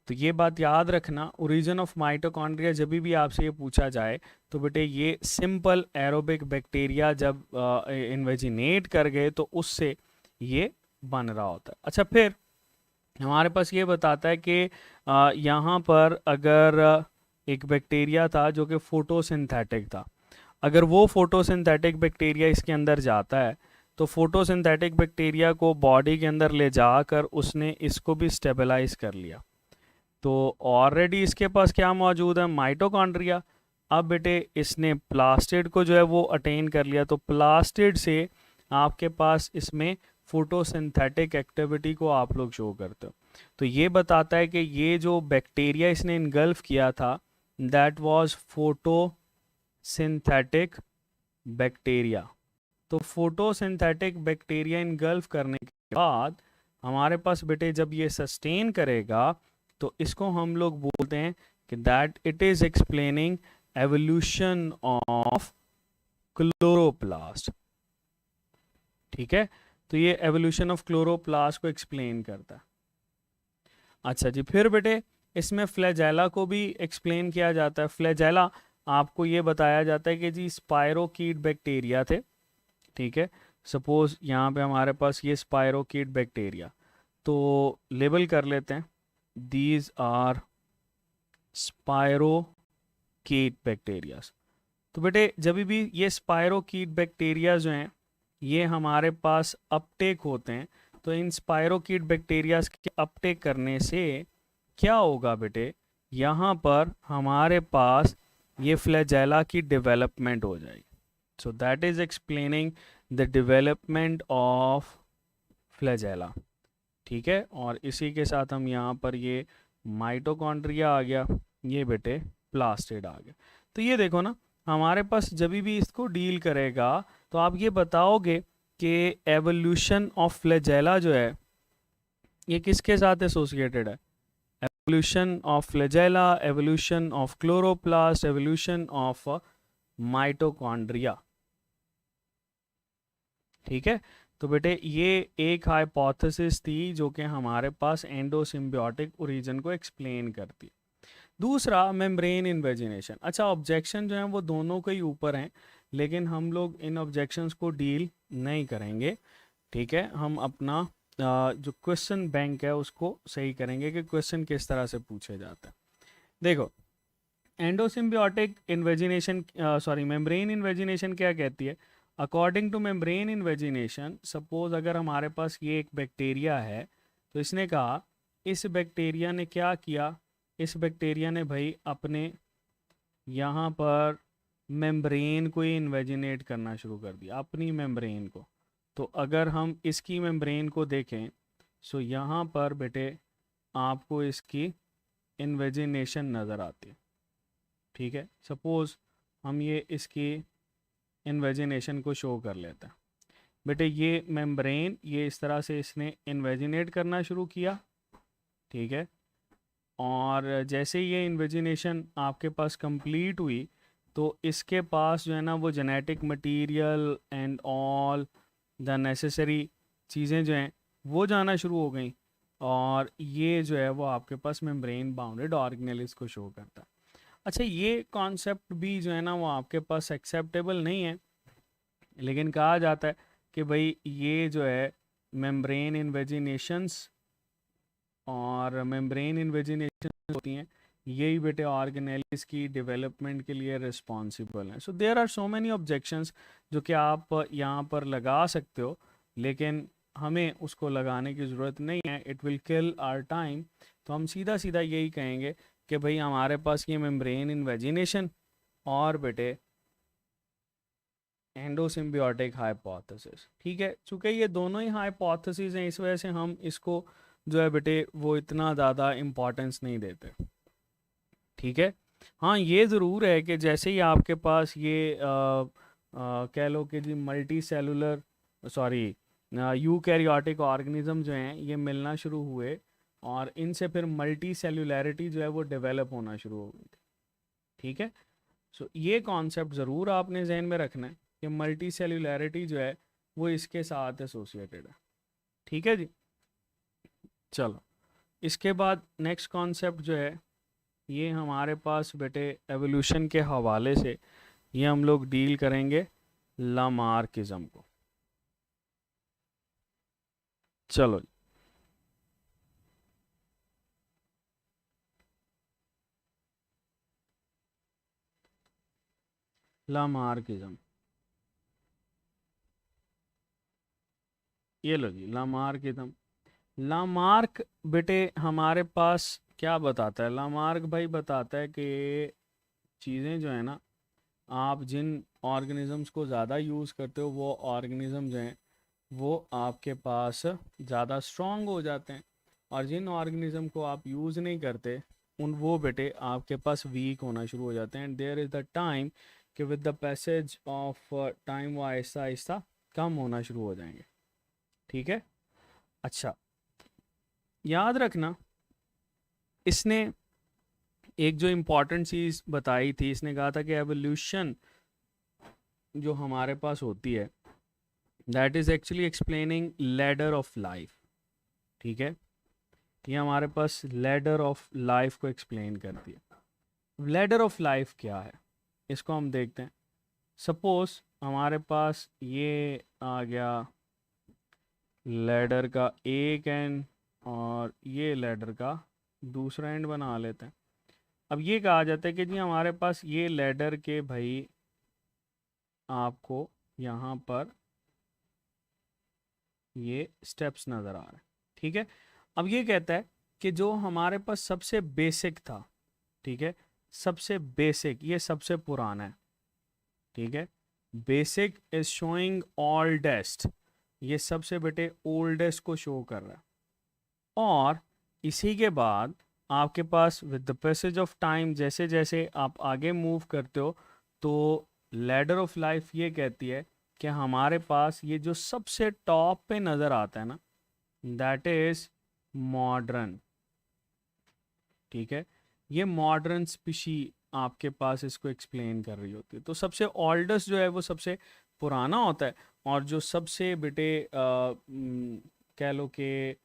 तो ये बात याद रखना, ओरिजिन ऑफ माइटोकॉन्ड्रिया जब भी आपसे ये पूछा जाए तो बेटे ये सिंपल एरोबिक बैक्टीरिया जब इन्वेजिनेट कर गए तो उससे ये बन रहा होता है। अच्छा, फिर हमारे पास ये बताता है कि यहाँ पर अगर एक बैक्टीरिया था जो कि फोटोसिंथेटिक था, अगर वो फोटोसिंथेटिक बैक्टीरिया इसके अंदर जाता है तो फोटोसिंथेटिक बैक्टीरिया को बॉडी के अंदर ले जाकर उसने इसको भी स्टेबलाइज कर लिया। तो ऑलरेडी इसके पास क्या मौजूद है, माइटोकॉन्ड्रिया। अब बेटे इसने प्लास्टिड को जो है वो अटेन कर लिया, तो प्लास्टिड से आपके पास इसमें फोटोसिंथेटिक एक्टिविटी को आप लोग शो करते हो। तो ये बताता है कि ये जो बैक्टीरिया इसने इनगल्फ किया था दैट वाज फोटोसिंथेटिक बैक्टीरिया। तो फोटोसिंथेटिक बैक्टीरिया इनगल्फ करने के बाद हमारे पास बेटे जब ये सस्टेन करेगा तो इसको हम लोग बोलते हैं कि that it is explaining evolution of chloroplast, ठीक है। तो ये एवोल्यूशन ऑफ क्लोरोप्लास्ट को एक्सप्लेन करता है। अच्छा जी, फिर बेटे इसमें फ्लैजेला को भी एक्सप्लेन किया जाता है। फ्लैजेला आपको ये बताया जाता है कि जी स्पायरोकीट बैक्टीरिया थे, ठीक है। सपोज यहाँ पे हमारे पास ये स्पायरोकीट बैक्टीरिया, तो लेबल कर लेते हैं, दीज आर स्पायरोकीट बैक्टीरियाज। तो बेटे जब भी ये स्पायरोकीट बैक्टीरिया जो हैं ये हमारे पास अपटेक होते हैं, तो इन स्पायरोकीट बैक्टीरियाज के अपटेक करने से क्या होगा बेटे, यहाँ पर हमारे पास ये फ्लैजेला की डेवलपमेंट हो जाएगी। So that is explaining the development of flagella, ठीक है। और इसी के साथ हम यहाँ पर ये माइटोकॉन्ड्रिया आ गया, ये बेटे प्लास्टिड आ गया। तो ये देखो ना, हमारे पास जब भी इसको डील करेगा तो आप ये बताओगे कि एवोल्यूशन ऑफ फ्लैजेला जो है ये किसके साथ एसोसिएटेड है, evolution of flagella, evolution of chloroplast, evolution of mitochondria, ठीक है। तो बेटे ये एक हाइपोथेसिस थी जो कि हमारे पास एंडोसिम्बियोटिक ओरिजिन को एक्सप्लेन करती। दूसरा मेम्ब्रेन इन्वेजिनेशन। अच्छा, ऑब्जेक्शन जो है वो दोनों के ही ऊपर हैं, लेकिन हम लोग इन ऑब्जेक्शंस को डील नहीं करेंगे, ठीक है। हम अपना जो क्वेश्चन बैंक है उसको सही करेंगे कि क्वेश्चन किस तरह से पूछे जाते हैं। देखो, एंडोसिम्बियोटिक इन्वेजिनेशन सॉरी मेम्ब्रेन इन्वेजिनेशन क्या कहती है, according two membrane invagination, suppose अगर हमारे पास ये एक बैक्टीरिया है, तो इसने कहा इस बैक्टीरिया ने क्या किया, इस बैक्टीरिया ने भाई अपने यहाँ पर मेम्ब्रेन को ही इन्वेजिनेट करना शुरू कर दिया, अपनी मेम्ब्रेन को। तो अगर हम इसकी मेम्ब्रेन को देखें, सो यहाँ पर बेटे आपको इसकी इन्वेजिनेशन नज़र आती है, ठीक है। सपोज हम ये इसकी इन्वेजिनेशन को शो कर लेते हैं। बेटे ये मेम्ब्रेन ये इस तरह से इसने इन्वेजिनेट करना शुरू किया, ठीक है। और जैसे ये इन्वेजिनेशन आपके पास कंप्लीट हुई तो इसके पास जो है ना वो genetic material and all the necessary चीज़ें जो हैं वो जाना शुरू हो गई, और ये जो है वो आपके पास मेम्ब्रेन बाउंडेड ऑर्गेनेल्स को शो करता है। अच्छा, ये कॉन्सेप्ट भी जो है ना वो आपके पास एक्सेप्टेबल नहीं है, लेकिन कहा जाता है कि भाई ये जो है मेम्ब्रेन इन्वेजिनेशंस और मेम्ब्रेन इन्वेजिनेशन होती हैं, यही बेटे ऑर्गेनेल्स की डेवलपमेंट के लिए रिस्पॉन्सिबल हैं। So there are so many objections जो कि आप यहाँ पर लगा सकते हो, लेकिन हमें उसको लगाने की ज़रूरत नहीं है, it will kill our time. तो हम सीधा सीधा यही कहेंगे कि भाई हमारे पास ये मेम्ब्रेन इन्वेजिनेशन और बेटे एंडोसिम्बियोटिक हाइपोथेसिस, ठीक है, चूंकि ये दोनों ही हाइपोथेसिस हैं, इस वजह से हम इसको जो है बेटे वो इतना ज़्यादा इम्पोर्टेंस नहीं देते, ठीक है। हाँ, ये ज़रूर है कि जैसे ही आपके पास ये कह लो कि जी multicellular, sorry, eukaryotic organism जो हैं ये मिलना शुरू हुए, और इनसे फिर मल्टी सेलुलैरिटी जो है वो डेवलप होना शुरू हो गई थी, ठीक है। सो ये कॉन्सेप्ट ज़रूर आपने जहन में रखना है कि मल्टी सेलुलैरिटी जो है वो इसके साथ एसोसिएटेड है, ठीक है जी। चलो, इसके बाद नेक्स्ट कॉन्सेप्ट जो है ये हमारे पास बेटे एवोल्यूशन के हवाले से ये हम लोग डील करेंगे लामार्किज्म को। चलो, लामार्किज्म, ये लो जी लामार्किज्म। लामार्क बेटे हमारे पास क्या बताता है? लामार्क भाई बताता है कि चीज़ें जो है ना, आप जिन ऑर्गेनिजम्स को ज़्यादा यूज़ करते हो वो ऑर्गेनिज्म जो हैं वो आपके पास ज़्यादा स्ट्रॉन्ग हो जाते हैं, और जिन ऑर्गेनिज्म को आप यूज़ नहीं करते उन वो बेटे आपके पास वीक होना शुरू हो जाते हैं। And there is the time कि with the passage of time वो आहिस्ता आहिस्ता कम होना शुरू हो जाएंगे, ठीक है। अच्छा, याद रखना, इसने एक जो इम्पोर्टेंट चीज़ बताई थी, इसने कहा था कि एवोल्यूशन जो हमारे पास होती है that is actually explaining ladder of life, ठीक है। ये हमारे पास लैडर ऑफ लाइफ को एक्सप्लेन करती है। लैडर ऑफ लाइफ क्या है इसको हम देखते हैं। सपोज हमारे पास ये आ गया लैडर का एक एंड, और ये लैडर का दूसरा एंड बना लेते हैं। अब ये कहा जाता है कि जी हमारे पास ये लैडर के भाई आपको यहाँ पर ये स्टेप्स नज़र आ रहे हैं, ठीक है। अब ये कहता है कि जो हमारे पास सबसे बेसिक था, ठीक है, सबसे बेसिक ये सबसे पुराना है, ठीक है। बेसिक इज शोइंग ओल्डेस्ट, ये सबसे बेटे ओल्डेस्ट को शो कर रहा है। और इसी के बाद आपके पास with the passage of time जैसे जैसे आप आगे मूव करते हो, तो लैडर ऑफ लाइफ ये कहती है कि हमारे पास ये जो सबसे टॉप पे नज़र आता है ना, दैट इज मॉडर्न, ठीक है। ये मॉडर्न स्पीशी आपके पास इसको एक्सप्लेन कर रही होती है। तो सबसे ओल्डेस्ट जो है वो सबसे पुराना होता है, और जो सबसे बेटे कह लो कि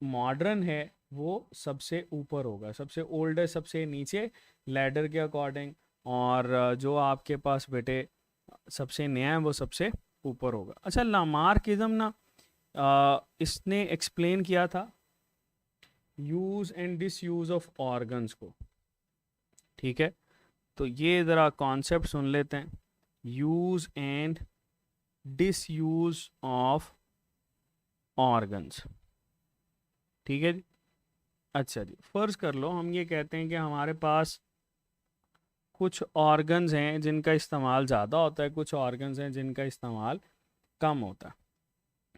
मॉडर्न है वो सबसे ऊपर होगा, सबसे ओल्डेस्ट सबसे नीचे लैडर के अकॉर्डिंग, और जो आपके पास बेटे सबसे नया है वो सबसे ऊपर होगा। अच्छा, लामार्किज्म ना इसने एक्सप्लेन किया था use and disuse of organs को, ठीक है। तो ये ज़रा कॉन्सेप्ट सुन लेते हैं, use and disuse of organs, ठीक है जी। अच्छा जी, फर्ज कर लो हम ये कहते हैं कि हमारे पास कुछ ऑर्गन्स हैं जिनका इस्तेमाल ज़्यादा होता है, कुछ ऑर्गन्स हैं जिनका इस्तेमाल कम होता है।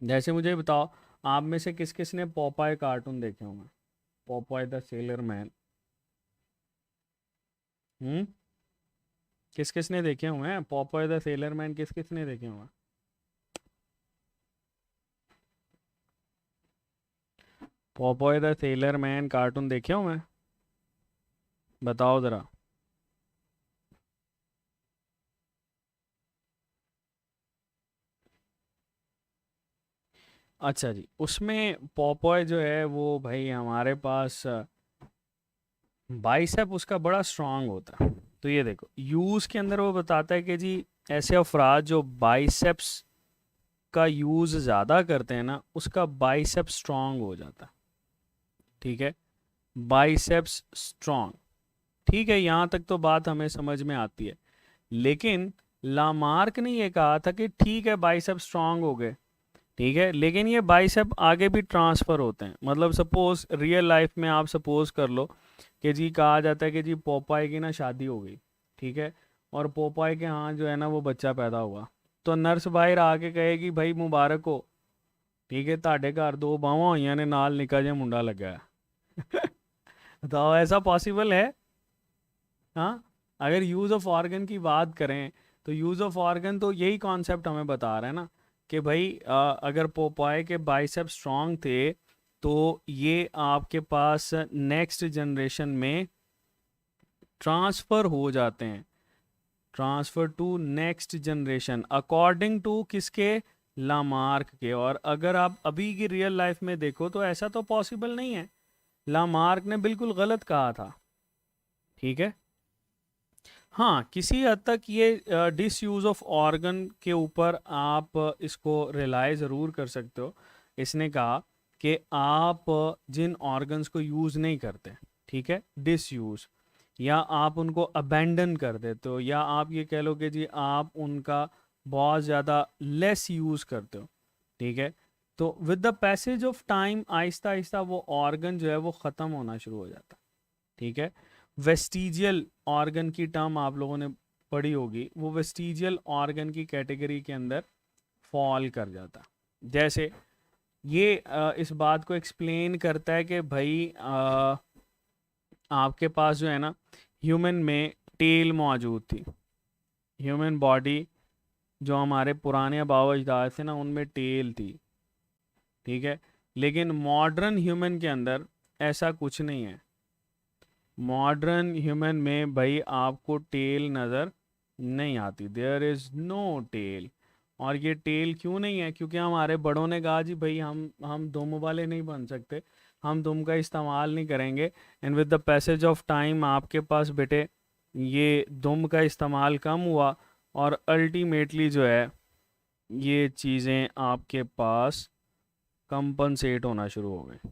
जैसे मुझे बताओ, आप में से किस किस ने पॉपाय कार्टून देखे होंगे? पॉपाय द सेलर मैन, हम्म, किस किस ने देखे हुए हैं पॉपाय द सेलर मैन? किस किस ने देखे हुए हैं? पॉपाय द सेलर मैन कार्टून देखे हुए हैं? बताओ ज़रा। अच्छा जी, उसमें पोपॉय जो है वो भाई हमारे पास बाइसेप उसका बड़ा स्ट्रांग होता है। तो ये देखो यूज़ के अंदर वो बताता है कि जी ऐसे अफराद जो बाइसेप्स का यूज़ ज़्यादा करते हैं ना, उसका बाइसेप स्ट्रांग हो जाता है। ठीक है, बाइसेप्स स्ट्रांग। ठीक है, यहाँ तक तो बात हमें समझ में आती है। लेकिन लामार्क ने ये कहा था कि ठीक है बाइसेप स्ट्रांग हो गए, ठीक है, लेकिन ये बाइसेप आगे भी ट्रांसफ़र होते हैं। मतलब सपोज रियल लाइफ में आप सपोज कर लो कि जी कहा जाता है कि जी पोपाई की ना शादी हो गई, ठीक है, और पोपाई के यहाँ जो है ना वो बच्चा पैदा हुआ, तो नर्स बाहर आके कहेगी भाई मुबारक हो, ठीक है, ਤੁਹਾਡੇ ਘਰ दो ਬਾਹਾਂ ਹੋਈਆਂ ਨੇ ਨਾਲ ਨਿੱਕਾ ਜਿਹਾ ਮੁੰਡਾ ਲੱਗਾ है। तो ऐसा पॉसिबल है? हाँ, अगर यूज़ ऑफ ऑर्गन की बात करें तो यूज़ ऑफ ऑर्गन तो यही कॉन्सेप्ट हमें बता रहा है ना कि भाई अगर पोपाय के बाइसेप स्ट्रांग थे तो ये आपके पास नेक्स्ट जनरेशन में ट्रांसफ़र हो जाते हैं, transfer to next generation according to किसके, लामार्क के। और अगर आप अभी की रियल लाइफ में देखो तो ऐसा तो पॉसिबल नहीं है, लामार्क ने बिल्कुल गलत कहा था। ठीक है, हाँ, किसी हद तक ये डिसयूज़ ऑफ ऑर्गन के ऊपर आप इसको रिलाय ज़रूर कर सकते हो। इसने कहा कि आप जिन ऑर्गन्स को यूज़ नहीं करते, ठीक है, डिसयूज़, या आप उनको अबैंडन कर देते हो, या आप ये कह लो कि जी आप उनका बहुत ज़्यादा लेस यूज़ करते हो, ठीक है, तो with the passage of time Aahista Aahista वो ऑर्गन जो है वो ख़त्म होना शुरू हो जाता है। ठीक है, वेस्टिजियल ऑर्गन की टर्म आप लोगों ने पढ़ी होगी, वो वेस्टिजियल ऑर्गन की कैटेगरी के अंदर फॉल कर जाता। जैसे ये इस बात को एक्सप्लेन करता है कि भाई आपके पास जो है ना ह्यूमन में टेल मौजूद थी, ह्यूमन बॉडी जो हमारे पुराने आबाओ अजदाद थे ना उनमें टेल थी, ठीक है, लेकिन मॉडर्न ह्यूमन के अंदर ऐसा कुछ नहीं है। मॉडर्न ह्यूमन में भाई आपको टेल नज़र नहीं आती, देयर इज़ नो टेल। और ये टेल क्यों नहीं है? क्योंकि हमारे बड़ों ने कहा जी भाई हम दुम वाले नहीं बन सकते, हम दुम का इस्तेमाल नहीं करेंगे। And with the passage of time आपके पास बेटे ये दुम का इस्तेमाल कम हुआ और अल्टीमेटली जो है ये चीज़ें आपके पास कंपनसेट होना शुरू हो गई।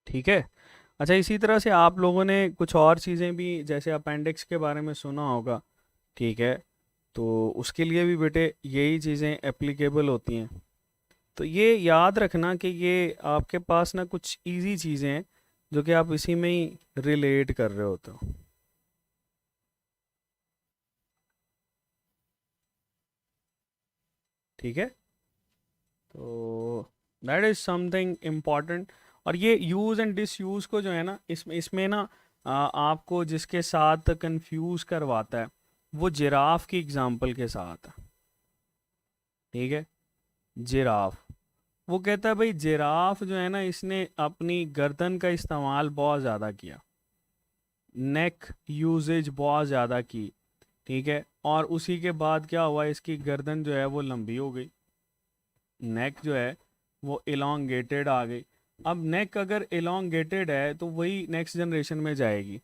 ठीक है, अच्छा इसी तरह से आप लोगों ने कुछ और चीज़ें भी जैसे अपेंडिक्स के बारे में सुना होगा, ठीक है, तो उसके लिए भी बेटे यही चीज़ें एप्लीकेबल होती हैं। तो ये याद रखना कि ये आपके पास ना कुछ इजी चीज़ें हैं जो कि आप इसी में ही रिलेट कर रहे होते हो। ठीक है, तो दैट इज़ समथिंग इम्पॉर्टेंट। और ये यूज़ एंड डिसयूज़ को जो है ना इसमें इसमें ना आपको जिसके साथ कंफ्यूज करवाता है वो जिराफ की एग्जांपल के साथ है। ठीक है, जिराफ, वो कहता है भाई जिराफ जो है ना इसने अपनी गर्दन का इस्तेमाल बहुत ज़्यादा किया, नेक यूजेज बहुत ज़्यादा की, ठीक है, और उसी के बाद क्या हुआ, इसकी गर्दन जो है वो लंबी हो गई, नेक जो है वो इलोंगेटेड आ गई। अब नेक अगर इलोंगेटेड है तो वही नेक्स्ट जनरेशन में जाएगी।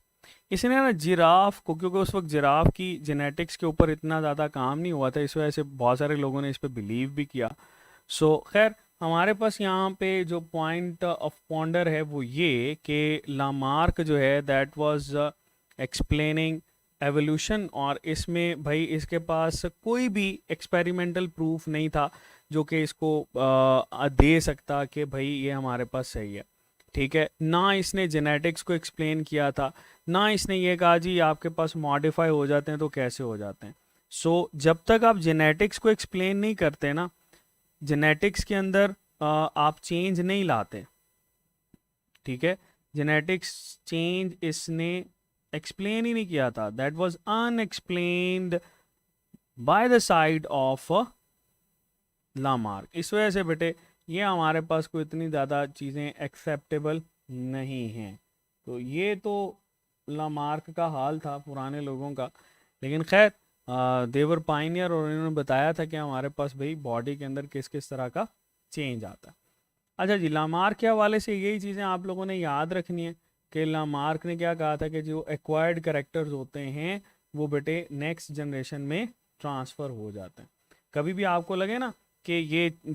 इसने ना जिराफ को, क्योंकि उस वक्त जिराफ की जेनेटिक्स के ऊपर इतना ज़्यादा काम नहीं हुआ था, इस वजह से बहुत सारे लोगों ने इस पर बिलीव भी किया। सो खैर हमारे पास यहाँ पे जो पॉइंट ऑफ पॉन्डर है वो ये कि लामार्क जो है दैट वाज एक्सप्लेनिंग एवोल्यूशन, और इसमें भाई इसके पास कोई भी एक्सपेरिमेंटल प्रूफ नहीं था जो कि इसको दे सकता कि भाई ये हमारे पास सही है। ठीक है, ना इसने जेनेटिक्स को एक्सप्लेन किया था, ना इसने ये कहा जी आपके पास मॉडिफाई हो जाते हैं तो कैसे हो जाते हैं। जब तक आप जेनेटिक्स को एक्सप्लेन नहीं करते ना, जेनेटिक्स के अंदर आप चेंज नहीं लाते, ठीक है, जेनेटिक्स चेंज इसने एक्सप्लेन ही नहीं किया था, that was unexplained by the side of Lamarck. इस वजह से बेटे ये हमारे पास कोई इतनी ज़्यादा चीज़ें एक्सेप्टेबल नहीं हैं। तो ये तो लामार्क का हाल था पुराने लोगों का, लेकिन खैर देवर पाइनियर और इन्होंने बताया था कि हमारे पास भाई बॉडी के अंदर किस किस तरह का चेंज आता है। अच्छा जी, लामार्क के हवाले से यही चीज़ें आप लोगों ने याद रखनी है कि लामार्क ने क्या कहा था कि जो एक्वायर्ड करेक्टर्स होते हैं वो बेटे नेक्स्ट जनरेशन में ट्रांसफ़र हो जाते हैं। कभी भी आपको लगे ना कि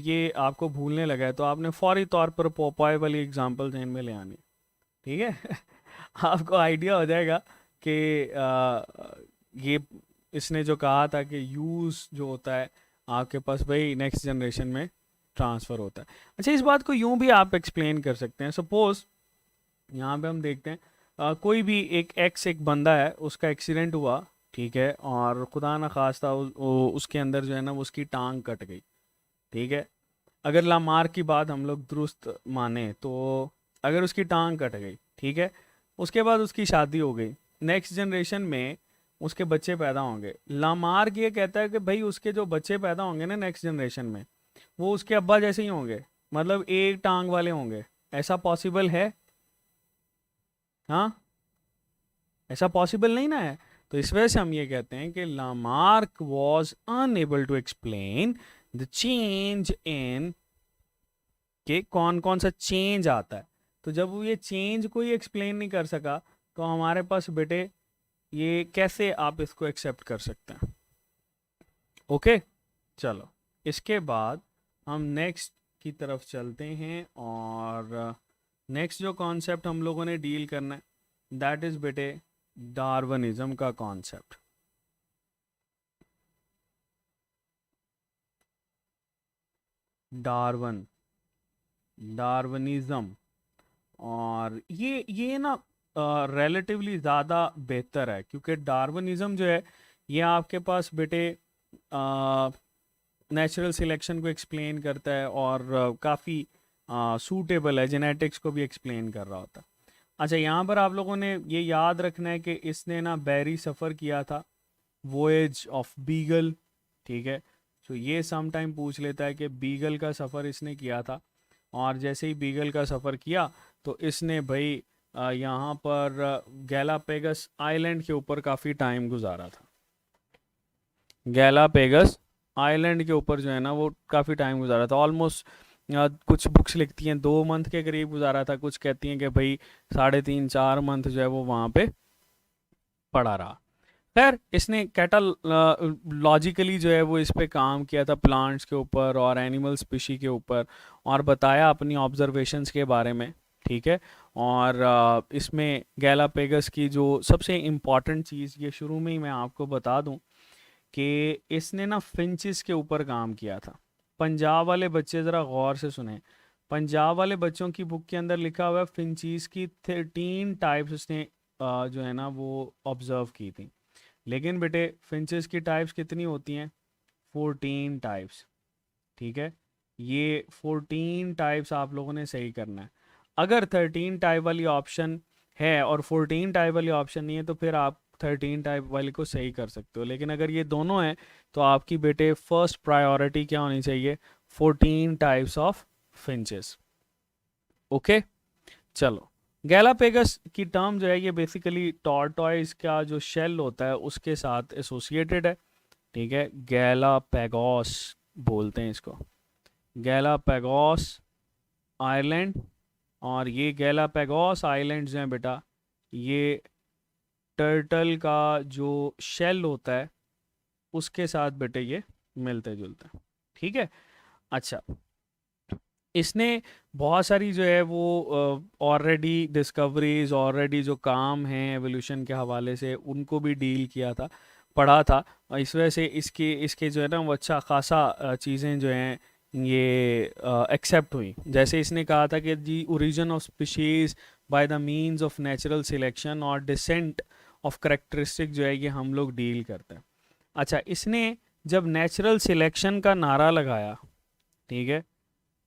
ये आपको भूलने लगा है तो आपने फौरी तौर पर पोपाय वाली एग्जांपल जहन में ले आनी, ठीक है। आपको आइडिया हो जाएगा कि ये इसने जो कहा था कि यूज़ जो होता है आपके पास भाई नेक्स्ट जनरेशन में ट्रांसफ़र होता है। अच्छा, इस बात को यूं भी आप एक्सप्लेन कर सकते हैं। सपोज़ यहाँ पे हम देखते हैं कोई भी एक बंदा है, उसका एक्सीडेंट हुआ, ठीक है, और खुदा न खास्ता उसके अंदर जो है ना वो उसकी टांग कट गई, ठीक है। अगर लामार की बात हम लोग दुरुस्त माने तो अगर उसकी टांग कट गई, ठीक है, उसके बाद उसकी शादी हो गई, नेक्स्ट जनरेशन में उसके बच्चे पैदा होंगे। लामार्क ये कहता है कि भाई उसके जो बच्चे पैदा होंगे ना नेक्स्ट जनरेशन में, वो उसके अब्बा जैसे ही होंगे, मतलब एक टांग वाले होंगे। ऐसा पॉसिबल है? हाँ, ऐसा पॉसिबल नहीं ना है। तो इस वजह से हम ये कहते हैं कि Lamarck was unable to explain the change in कि कौन कौन सा चेंज आता है। तो जब वो ये चेंज को ही एक्सप्लेन नहीं कर सका तो हमारे पास बेटे ये कैसे आप इसको एक्सेप्ट कर सकते हैं? ओके, चलो इसके बाद हम नेक्स्ट की तरफ चलते हैं और नेक्स्ट जो कॉन्सेप्ट हम लोगों ने डील करना है दैट इज़ बेटे डार्विनिज्म का कॉन्सेप्ट। डार्विनिज्म, और ये ना रिलेटिवली ज़्यादा बेहतर है क्योंकि डार्विनिज्म जो है ये आपके पास बेटे नेचुरल सिलेक्शन को एक्सप्लेन करता है और काफ़ी सूटेबल है, जेनेटिक्स को भी एक्सप्लेन कर रहा होता है। अच्छा, यहाँ पर आप लोगों ने ये याद रखना है कि इसने ना बैरी सफ़र किया था, वोएज ऑफ बीगल, ठीक है। तो ये सम टाइम पूछ लेता है कि बीगल का सफ़र इसने किया था, और जैसे ही बीगल का सफ़र किया तो इसने भाई यहाँ पर गैलापेगस आइलैंड के ऊपर काफ़ी टाइम गुजारा था। गैलापेगस आइलैंड के ऊपर जो है ना वो काफ़ी टाइम गुजारा था, ऑलमोस्ट कुछ बुक्स लिखती हैं 2 मंथ के करीब गुजारा था, कुछ कहती हैं कि भाई 3.5-4 मंथ जो है वो वहाँ पे पड़ा रहा। खैर, इसने कैटालॉजिकली जो है वो इस पे काम किया था, प्लांट्स के ऊपर और एनिमल स्पीशी के ऊपर, और बताया अपनी ऑब्जर्वेशंस के बारे में, ठीक है। और इसमें गैलापेगस की जो सबसे इम्पॉर्टेंट चीज़, ये शुरू में ही मैं आपको बता दूं कि इसने ना फिंचेस के ऊपर काम किया था। पंजाब वाले बच्चे ज़रा गौर से सुने, पंजाब वाले बच्चों की बुक के अंदर लिखा हुआ है फिंचीज़ की 13 टाइप्स उसने जो है ना वो ऑब्ज़र्व की थी। लेकिन बेटे फिंचेस की टाइप्स कितनी होती हैं? 14 टाइप्स, ठीक है। ये 14 टाइप्स आप लोगों ने सही करना है। अगर 13 टाइप वाली ऑप्शन है और 14 टाइप वाली ऑप्शन नहीं है तो फिर आप 13 टाइप वाली को सही कर सकते हो, लेकिन अगर ये दोनों हैं तो आपकी बेटे फर्स्ट प्रायोरिटी क्या होनी चाहिए? 14 टाइप्स ऑफ फिंचेस। ओके, चलो। गैलापेगस की टर्म जो है ये बेसिकली टॉर्टॉइस का जो शेल होता है उसके साथ एसोसिएटेड है, ठीक है। गैलापेगोस बोलते हैं इसको, गैलापेगोस आइलैंड। और ये गैलापेगोस आइलैंड जो हैं बेटा, ये टर्टल का जो शेल होता है उसके साथ बेटे ये मिलते जुलते हैं, ठीक है। अच्छा, इसने बहुत सारी जो है वो ऑलरेडी डिस्कवरीज, ऑलरेडी जो काम हैं एवोल्यूशन के हवाले से उनको भी डील किया था, पढ़ा था, और इस वजह से इसके इसके जो है ना वो अच्छा खासा चीज़ें जो हैं ये एक्सेप्ट हुई। जैसे इसने कहा था कि the origin of species by the means of natural selection और डिसेंट ऑफ करेक्टरिस्टिक जो है ये हम लोग डील करते हैं। अच्छा, इसने जब नेचुरल सिलेक्शन का नारा लगाया, ठीक है,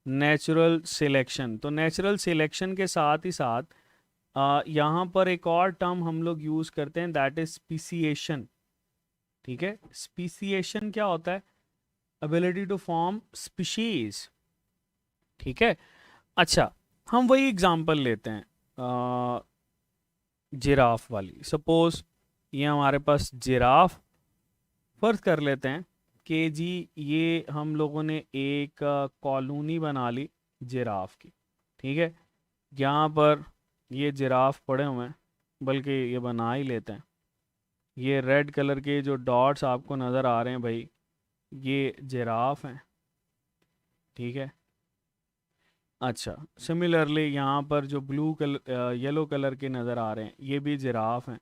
नेचुरल सिलेक्शन, तो नेचुरल सिलेक्शन के साथ ही साथ यहाँ पर एक और टर्म हम लोग यूज़ करते हैं दैट इज स्पीसिएशन, ठीक है, स्पीसिएशन क्या होता है? Ability to form species. ठीक है, अच्छा हम वही एग्जांपल लेते हैं जिराफ वाली। सपोज ये हमारे पास जिराफ, फर्ज कर लेते हैं कि जी ये हम लोगों ने एक कॉलोनी बना ली जिराफ की। ठीक है, यहाँ पर ये जिराफ पड़े हुए हैं, बल्कि ये बना ही लेते हैं। ये रेड कलर के जो डॉट्स आपको नज़र आ रहे हैं भाई, ये जिराफ हैं। ठीक है, अच्छा सिमिलरली यहाँ पर जो ब्लू कलर येलो कलर के नज़र आ रहे हैं, ये भी जिराफ हैं।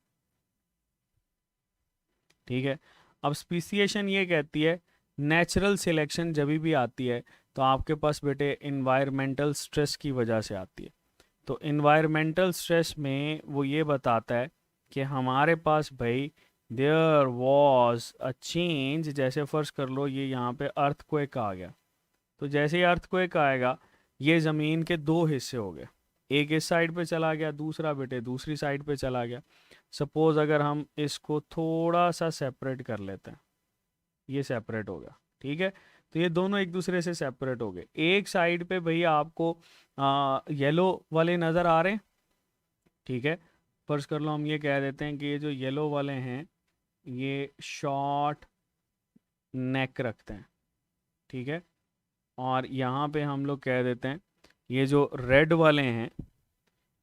ठीक है, अब स्पीसिएशन ये कहती है नेचुरल सिलेक्शन जब भी आती है तो आपके पास बेटे इन्वायरमेंटल स्ट्रेस की वजह से आती है। तो इन्वायरमेंटल स्ट्रेस में वो ये बताता है कि हमारे पास भाई देयर वॉज अ चेंज। जैसे फर्ज कर लो ये यहाँ पे अर्थक्वेक आ गया, तो जैसे ही अर्थक्वेक आएगा ये ज़मीन के दो हिस्से हो गए, एक इस साइड पे चला गया, दूसरा बेटे दूसरी साइड पे चला गया। सपोज अगर हम इसको थोड़ा सा सेपरेट कर लेते हैं, ये सेपरेट हो गया। ठीक है, तो ये दोनों एक दूसरे से सेपरेट हो गए। एक साइड पे भैया आपको येलो वाले नज़र आ रहे हैं। ठीक है, फर्ज कर लो हम ये कह देते हैं कि ये जो येलो वाले हैं ये शॉर्ट नेक रखते हैं। ठीक है, और यहाँ पे हम लोग कह देते हैं ये जो रेड वाले हैं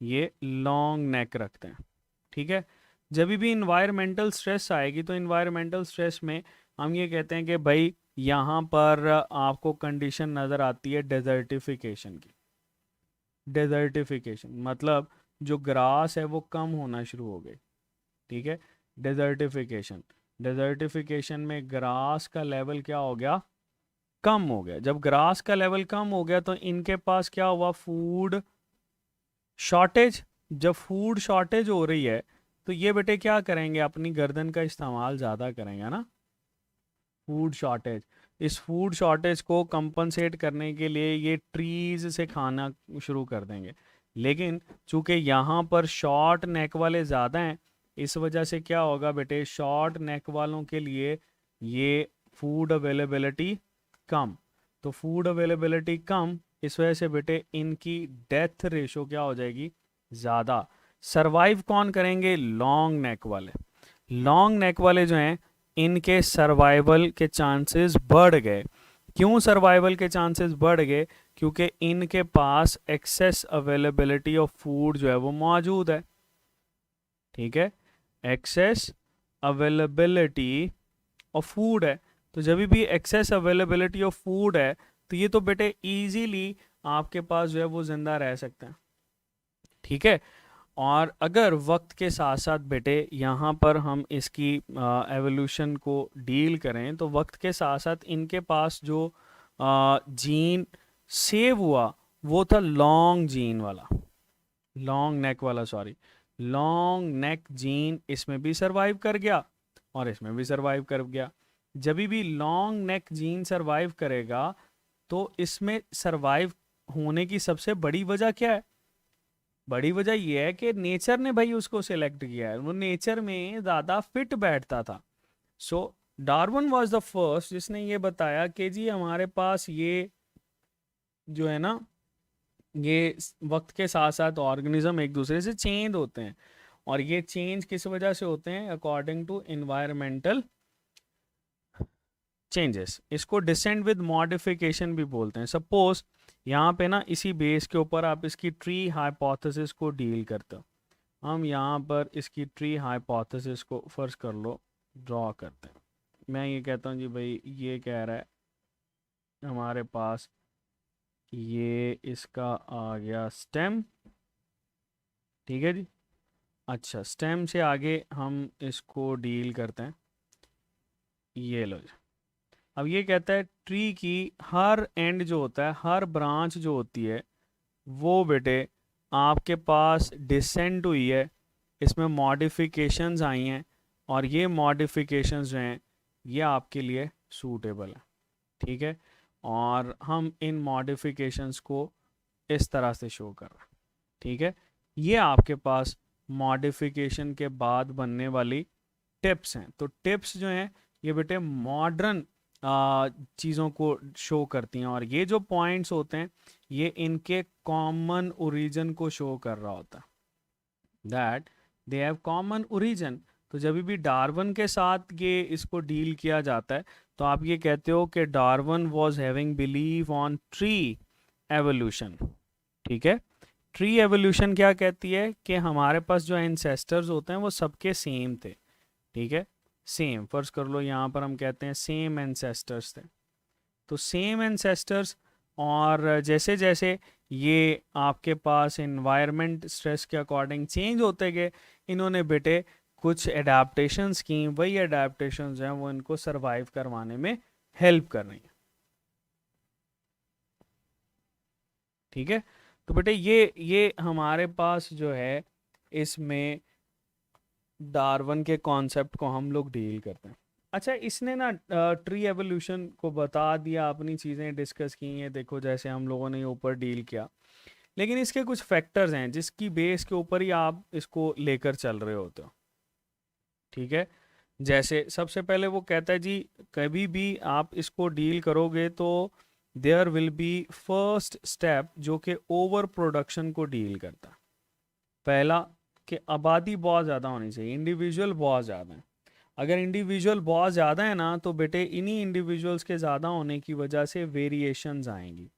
ये लॉन्ग नेक रखते हैं। ठीक है, जब भी इन्वायरमेंटल स्ट्रेस आएगी तो इन्वायरमेंटल स्ट्रेस में हम ये कहते हैं कि भाई यहाँ पर आपको कंडीशन नज़र आती है डेजर्टिफिकेशन की। डेजर्टिफिकेशन मतलब जो ग्रास है वो कम होना शुरू हो गई। ठीक है, डेजर्टिफिकेशन, डेजर्टिफिकेशन में ग्रास का लेवल क्या हो गया? कम हो गया। जब ग्रास का लेवल कम हो गया तो इनके पास क्या हुआ? Food shortage. जब फूड शॉर्टेज हो रही है तो ये बेटे क्या करेंगे? अपनी गर्दन का इस्तेमाल ज़्यादा करेंगे ना। फूड शॉर्टेज, इस फूड शॉर्टेज को कंपनसेट करने के लिए ये ट्रीज से खाना शुरू कर देंगे। लेकिन चूंकि यहाँ पर शॉर्ट नेक वाले ज़्यादा हैं, इस वजह से क्या होगा बेटे? शॉर्ट नेक वालों के लिए ये फूड अवेलेबिलिटी कम। तो फूड अवेलेबिलिटी कम, इस वजह से बेटे इनकी डेथ रेशो क्या हो जाएगी? ज़्यादा। सरवाइव कौन करेंगे? लॉन्ग नेक वाले। लॉन्ग नेक वाले जो हैं इनके सर्वाइवल के चांसेस बढ़ गए। क्यों सर्वाइवल के चांसेस बढ़ गए? क्योंकि इनके पास एक्सेस अवेलेबिलिटी ऑफ फूड जो है वो मौजूद है। ठीक है, एक्सेस अवेलेबिलिटी ऑफ फूड है। तो जब भी एक्सेस अवेलेबिलिटी ऑफ फूड है तो ये तो बेटे इजीली आपके पास जो है वो जिंदा रह सकते हैं। ठीक है, और अगर वक्त के साथ साथ बेटे यहाँ पर हम इसकी एवोल्यूशन को डील करें तो वक्त के साथ साथ इनके पास जो जीन सेव हुआ वो था लॉन्ग जीन वाला, लॉन्ग नेक वाला, सॉरी, लॉन्ग नेक जीन इसमें भी सरवाइव कर गया और इसमें भी सरवाइव कर गया। जब भी लॉन्ग नेक जीन सरवाइव करेगा तो इसमें सरवाइव होने की सबसे बड़ी वजह क्या है? बड़ी वजह यह है कि नेचर ने भाई उसको सिलेक्ट किया है, वो नेचर में ज़्यादा फिट बैठता था। सो डार्विन वाज द फर्स्ट जिसने ये बताया कि जी हमारे पास ये जो है ना, ये वक्त के साथ साथ ऑर्गेनिज्म एक दूसरे से चेंज होते हैं, और ये चेंज किस वजह से होते हैं? According to environmental changes. इसको डिसेंड विद मॉडिफिकेशन भी बोलते हैं। सपोज यहाँ पे ना इसी बेस के ऊपर आप इसकी ट्री हाइपोथेसिस को डील करते हो। हम यहाँ पर इसकी ट्री हाइपोथेसिस को फर्ज कर लो ड्रॉ करते हैं। मैं ये कहता हूँ जी भाई ये कह रहा है हमारे पास ये इसका आ गया स्टेम। ठीक है जी, अच्छा स्टेम से आगे हम इसको डील करते हैं। ये लो जी, अब ये कहता है ट्री की हर एंड जो होता है, हर ब्रांच जो होती है वो बेटे आपके पास डिसेंड हुई है, इसमें मॉडिफिकेशंस आई हैं, और ये मॉडिफिकेशंस जो हैं ये आपके लिए सूटेबल है। ठीक है, और हम इन मॉडिफिकेशंस को इस तरह से शो कर रहे हैं। ठीक है, ये आपके पास मॉडिफिकेशन के बाद बनने वाली टिप्स हैं। तो टिप्स जो हैं ये बेटे मॉडर्न चीज़ों को शो करती हैं, और ये जो पॉइंट्स होते हैं ये इनके कॉमन ओरिजिन को शो कर रहा होता है, that they have common origin. तो जब भी डार्विन के साथ ये इसको डील किया जाता है तो आप ये कहते हो कि Darwin was having believe on tree evolution. ठीक है, ट्री एवोल्यूशन क्या कहती है कि हमारे पास जो एंसेस्टर्स होते हैं वो सबके सेम थे। ठीक है, सेम, फर्ज कर लो यहाँ पर हम कहते हैं सेम एंसेस्टर्स थे, तो सेम एंसेस्टर्स, और जैसे जैसे ये आपके पास इन्वायरमेंट स्ट्रेस के अकॉर्डिंग चेंज होते गए, इन्होंने बेटे कुछ एडाप्टेशंस की, वही एडाप्टेशंस हैं वो इनको सरवाइव करवाने में हेल्प कर रही हैं। ठीक है, तो बेटे ये हमारे पास जो है इसमें डार्विन के कॉन्सेप्ट को हम लोग डील करते हैं। अच्छा, इसने ना ट्री एवोल्यूशन को बता दिया, अपनी चीज़ें डिस्कस की हैं, देखो जैसे हम लोगों ने ऊपर डील किया, लेकिन इसके कुछ फैक्टर्स हैं जिसकी बेस के ऊपर ही आप इसको लेकर चल रहे होते हो। ठीक है, जैसे सबसे पहले वो कहता है जी, कभी भी आप इसको डील करोगे तो there will be first step जो कि ओवर प्रोडक्शन को डील करता है। पहला कि आबादी बहुत ज़्यादा होनी चाहिए, इंडिविजुअल बहुत ज़्यादा है। अगर इंडिविजुअल बहुत ज़्यादा है ना तो बेटे इन्हीं इंडिविजुअल्स के ज़्यादा होने की वजह से वेरिएशंस आएंगी।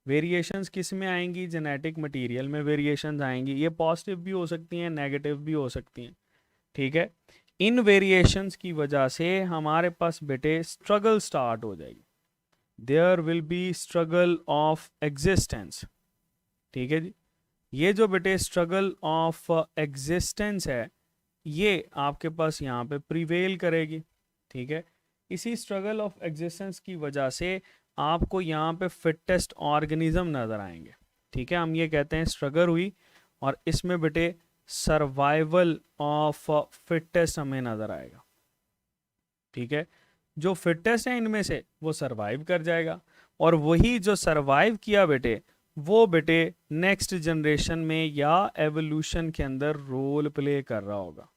वेरिएशंस किस में आएंगी? जेनेटिक मटेरियल में वेरिएशंस आएंगी। ये पॉजिटिव भी हो सकती हैं, नेगेटिव भी हो सकती हैं। ठीक है, इन वेरिएशंस की वजह से हमारे पास बेटे स्ट्रगल स्टार्ट हो जाएगी, there will be struggle of existence. ठीक है जी, ये जो बेटे स्ट्रगल ऑफ एग्जिस्टेंस है ये आपके पास यहाँ पे प्रिवेल करेगी। ठीक है, इसी स्ट्रगल ऑफ एग्जिस्टेंस की वजह से आपको यहाँ पे फिटेस्ट ऑर्गेनिज्म नज़र आएंगे। ठीक है, हम ये कहते हैं स्ट्रगल हुई और इसमें बेटे सर्वाइवल ऑफ फिटेस्ट हमें नज़र आएगा। ठीक है, जो फिटेस्ट है इनमें से वो सरवाइव कर जाएगा, और वही जो सरवाइव किया बेटे वो बेटे नेक्स्ट जनरेशन में या एवोल्यूशन के अंदर रोल प्ले कर रहा होगा।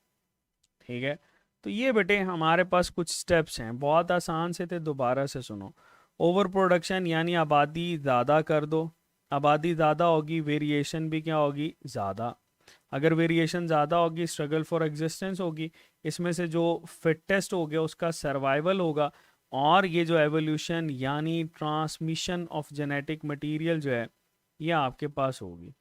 ठीक है, तो ये बेटे हमारे पास कुछ स्टेप्स हैं, बहुत आसान से थे, दोबारा से सुनो। ओवर प्रोडक्शन यानी आबादी ज़्यादा कर दो, आबादी ज़्यादा होगी वेरिएशन भी क्या होगी? ज़्यादा। अगर वेरिएशन ज़्यादा होगी स्ट्रगल फॉर एग्जिस्टेंस होगी, इसमें से जो फिटेस्ट हो गया उसका सर्वाइवल होगा, और ये जो एवोल्यूशन यानी ट्रांसमिशन ऑफ जेनेटिक मटेरियल जो है ये आपके पास होगी,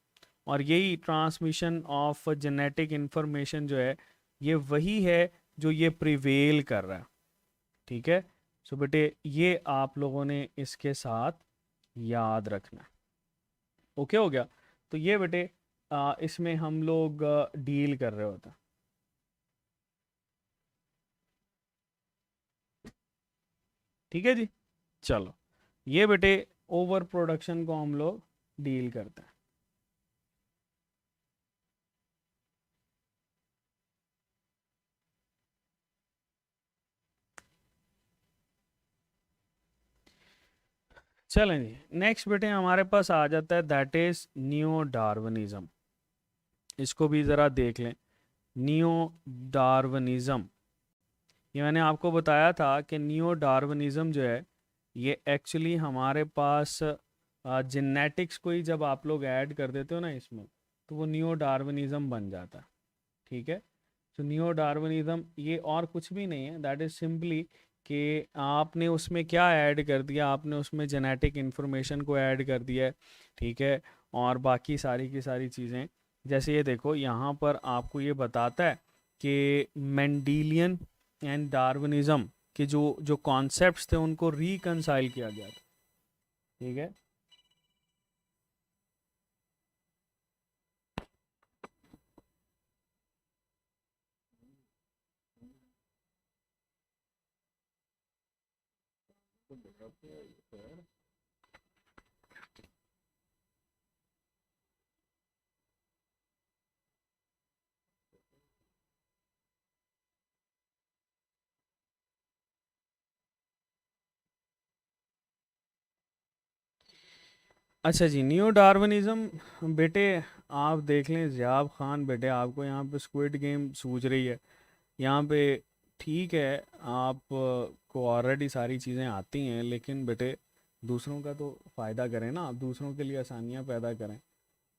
और यही ट्रांसमिशन ऑफ जेनेटिक इंफॉर्मेशन जो है ये वही है जो ये प्रिवेल कर रहा है। ठीक है, सो बेटे ये आप लोगों ने इसके साथ याद रखना। ओके हो गया, तो ये बेटे इसमें हम लोग डील कर रहे होते हैं। ठीक है जी, चलो ये बेटे ओवर प्रोडक्शन को हम लोग डील करते हैं। चलें जी, नेक्स्ट बेटे हमारे पास आ जाता है दैट इज न्यू डार्विनिज्म। इसको भी ज़रा देख लें, न्यू डार्विनिज्म। ये मैंने आपको बताया था कि न्यू डार्विनिज्म जो है ये एक्चुअली हमारे पास जेनेटिक्स को ही जब आप लोग ऐड कर देते हो ना इसमें, तो वो न्यू डार्विनिज्म बन जाता है। ठीक है, तो न्यू डार्विनिज्म ये और कुछ भी नहीं है, दैट इज सिंपली कि आपने उसमें क्या ऐड कर दिया, आपने उसमें जेनेटिक इन्फॉर्मेशन को ऐड कर दिया है। ठीक है, और बाकी सारी की सारी चीज़ें, जैसे ये देखो यहाँ पर आपको ये बताता है कि मेंडेलियन एंड डार्विनिज्म के जो जो कॉन्सेप्ट्स थे उनको रिकंसाइल किया गया था। ठीक है, अच्छा जी, न्यू डार्विनिज्म बेटे आप देख लें, ज़ियाब खान बेटे आपको यहाँ पे स्क्विड गेम सूझ रही है, यहाँ पे ठीक है, आप को ऑलरेडी सारी चीज़ें आती हैं, लेकिन बेटे दूसरों का तो फ़ायदा करें ना, आप दूसरों के लिए आसानियाँ पैदा करें।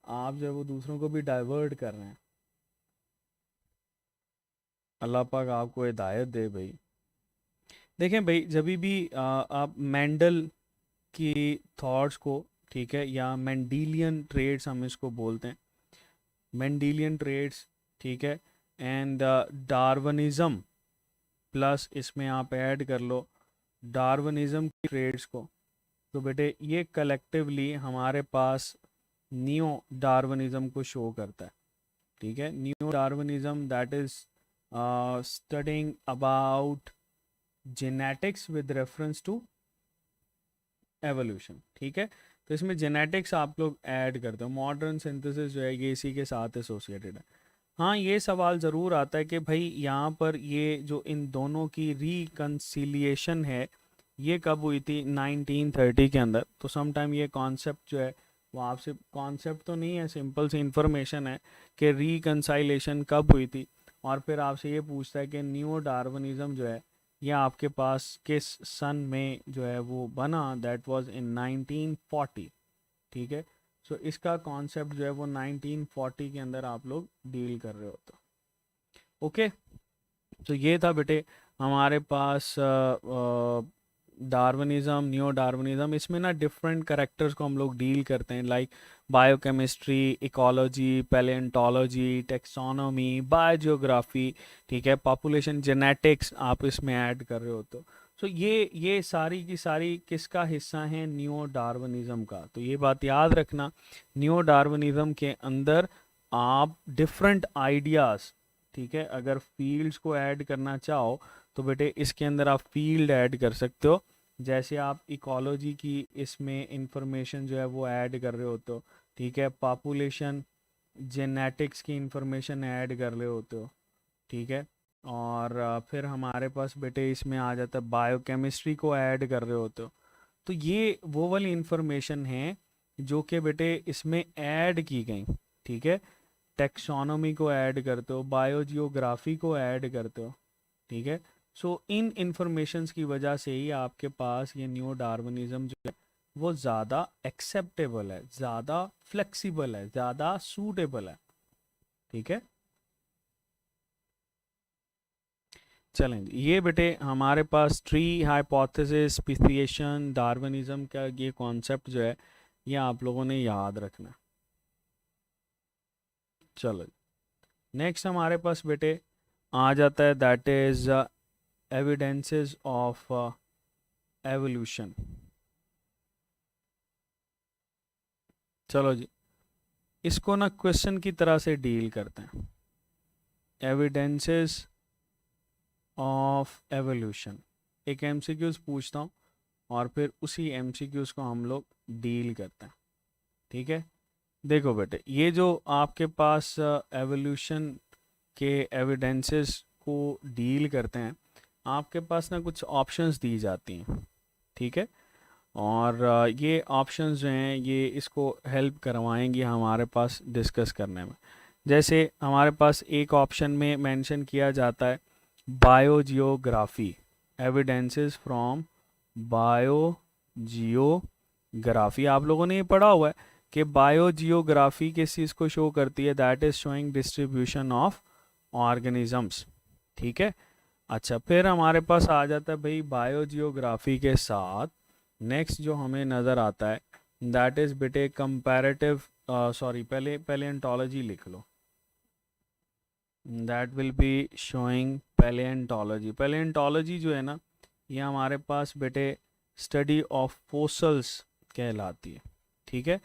आप जो है वो दूसरों को भी डाइवर्ट कर रहे हैं। अल्लाह पाक आपको हिदायत दे भाई। देखें भाई, जब भी आप मेंडल की थॉट्स को, ठीक है, या मेंडीलियन ट्रेड्स हम इसको बोलते हैं, मेंडीलियन ट्रेड्स, ठीक है, एंड डार्विनिज्म प्लस इसमें आप ऐड कर लो डार्विनिज्म की ट्रेड्स को, तो बेटे ये कलेक्टिवली हमारे पास नियो डार्विनिज्म को शो करता है। ठीक है, new Darwinism that is studying about genetics with reference to evolution. ठीक है, तो इसमें जेनेटिक्स आप लोग ऐड करते हो, मॉडर्न सिंथेसिस जो है ये इसी के साथ एसोसिएटेड है। हाँ, ये सवाल ज़रूर आता है कि भाई यहाँ पर ये जो इन दोनों की रिकन्सिलिएशन है ये कब हुई थी 1930 के अंदर। तो समटाइम ये कॉन्सेप्ट जो है वो आपसे, कॉन्सेप्ट तो नहीं है, सिंपल सी इंफॉर्मेशन है कि रिकन्साइलेशन कब हुई थी, और फिर आपसे ये पूछता है कि न्यू डार्विनिज्म जो है ये आपके पास किस सन में जो है वो बना, दैट वाज इन 1940। ठीक है, सो इसका कॉन्सेप्ट जो है वो 1940 के अंदर आप लोग डील कर रहे हो। तो ओके, तो ये था बेटे हमारे पास डार्विनिज्म, न्यो डार्विनिज्म। इसमें ना डिफरेंट करेक्टर्स को हम लोग डील करते हैं, like biochemistry, ecology, palaeontology, taxonomy, biogeography, ठीक है, पॉपुलेशन जेनेटिक्स आप इसमें ऐड कर रहे हो। तो ये सारी की सारी किसका हिस्सा है, न्यो डार्विनिज्म का। तो ये बात याद रखना, न्यो डार्विनिज्म के अंदर आप डिफरेंट आइडियाज़, ठीक है, अगर फील्ड्स को ऐड करना चाहो तो बेटे इसके अंदर आप फील्ड ऐड कर सकते हो। जैसे आप इकोलॉजी की इसमें इंफॉर्मेशन जो है वो ऐड कर रहे होते हो, ठीक है, पॉपुलेशन जेनेटिक्स की इंफॉर्मेशन ऐड कर रहे होते हो, ठीक है, और फिर हमारे पास बेटे इसमें आ जाता है बायोकेमिस्ट्री को ऐड कर रहे होते हो। तो ये वो वाली इंफॉर्मेशन है जो कि बेटे इसमें ऐड की गई। ठीक है, टेक्सोनोमी को ऐड करते हो, बायोजियोग्राफी को ऐड करते हो। ठीक है, सो इन इंफॉर्मेशंस की वजह से ही आपके पास ये न्यू डार्विनिज्म जो है वो ज़्यादा एक्सेप्टेबल है, ज़्यादा फ्लेक्सिबल है, ज़्यादा सूटेबल है। ठीक है, चलें जी, ये बेटे हमारे पास ट्री हाइपोथेसिस, स्पीसिएशन, डार्विनिज्म का ये कॉन्सेप्ट जो है ये आप लोगों ने याद रखना। चलो, नेक्स्ट हमारे पास बेटे आ जाता है that is evidences of evolution. चलो जी, इसको ना क्वेश्चन की तरह से डील करते हैं, एविडेंसेस ऑफ एवोल्यूशन। एक एमसीक्यूज पूछता हूँ और फिर उसी एमसीक्यूज को हम लोग डील करते हैं। ठीक है, देखो बेटे ये जो आपके पास एवोल्यूशन के एविडेंसेस को डील करते हैं, आपके पास ना कुछ ऑप्शंस दी जाती हैं। ठीक है, और ये ऑप्शंस जो हैं ये इसको हेल्प करवाएंगे हमारे पास डिस्कस करने में। जैसे हमारे पास एक ऑप्शन में मेंशन किया जाता है बायोजियोग्राफी, एविडेंसेस फ्रॉम बायोजियोग्राफी। आप लोगों ने ये पढ़ा हुआ है कि बायोजियोग्राफी किस चीज़ को शो करती है, that is showing distribution of organisms. ठीक है, अच्छा, फिर हमारे पास आ जाता है भाई बायोजियोग्राफी के साथ नेक्स्ट जो हमें नज़र आता है दैट इज़ बेटे कंपैरेटिव, सॉरी पहले पैलेंटोलॉजी लिख लो, that will be showing palaeontology. Palaeontology जो है ना ये हमारे पास बेटे स्टडी ऑफ फोसल्स कहलाती है। ठीक है,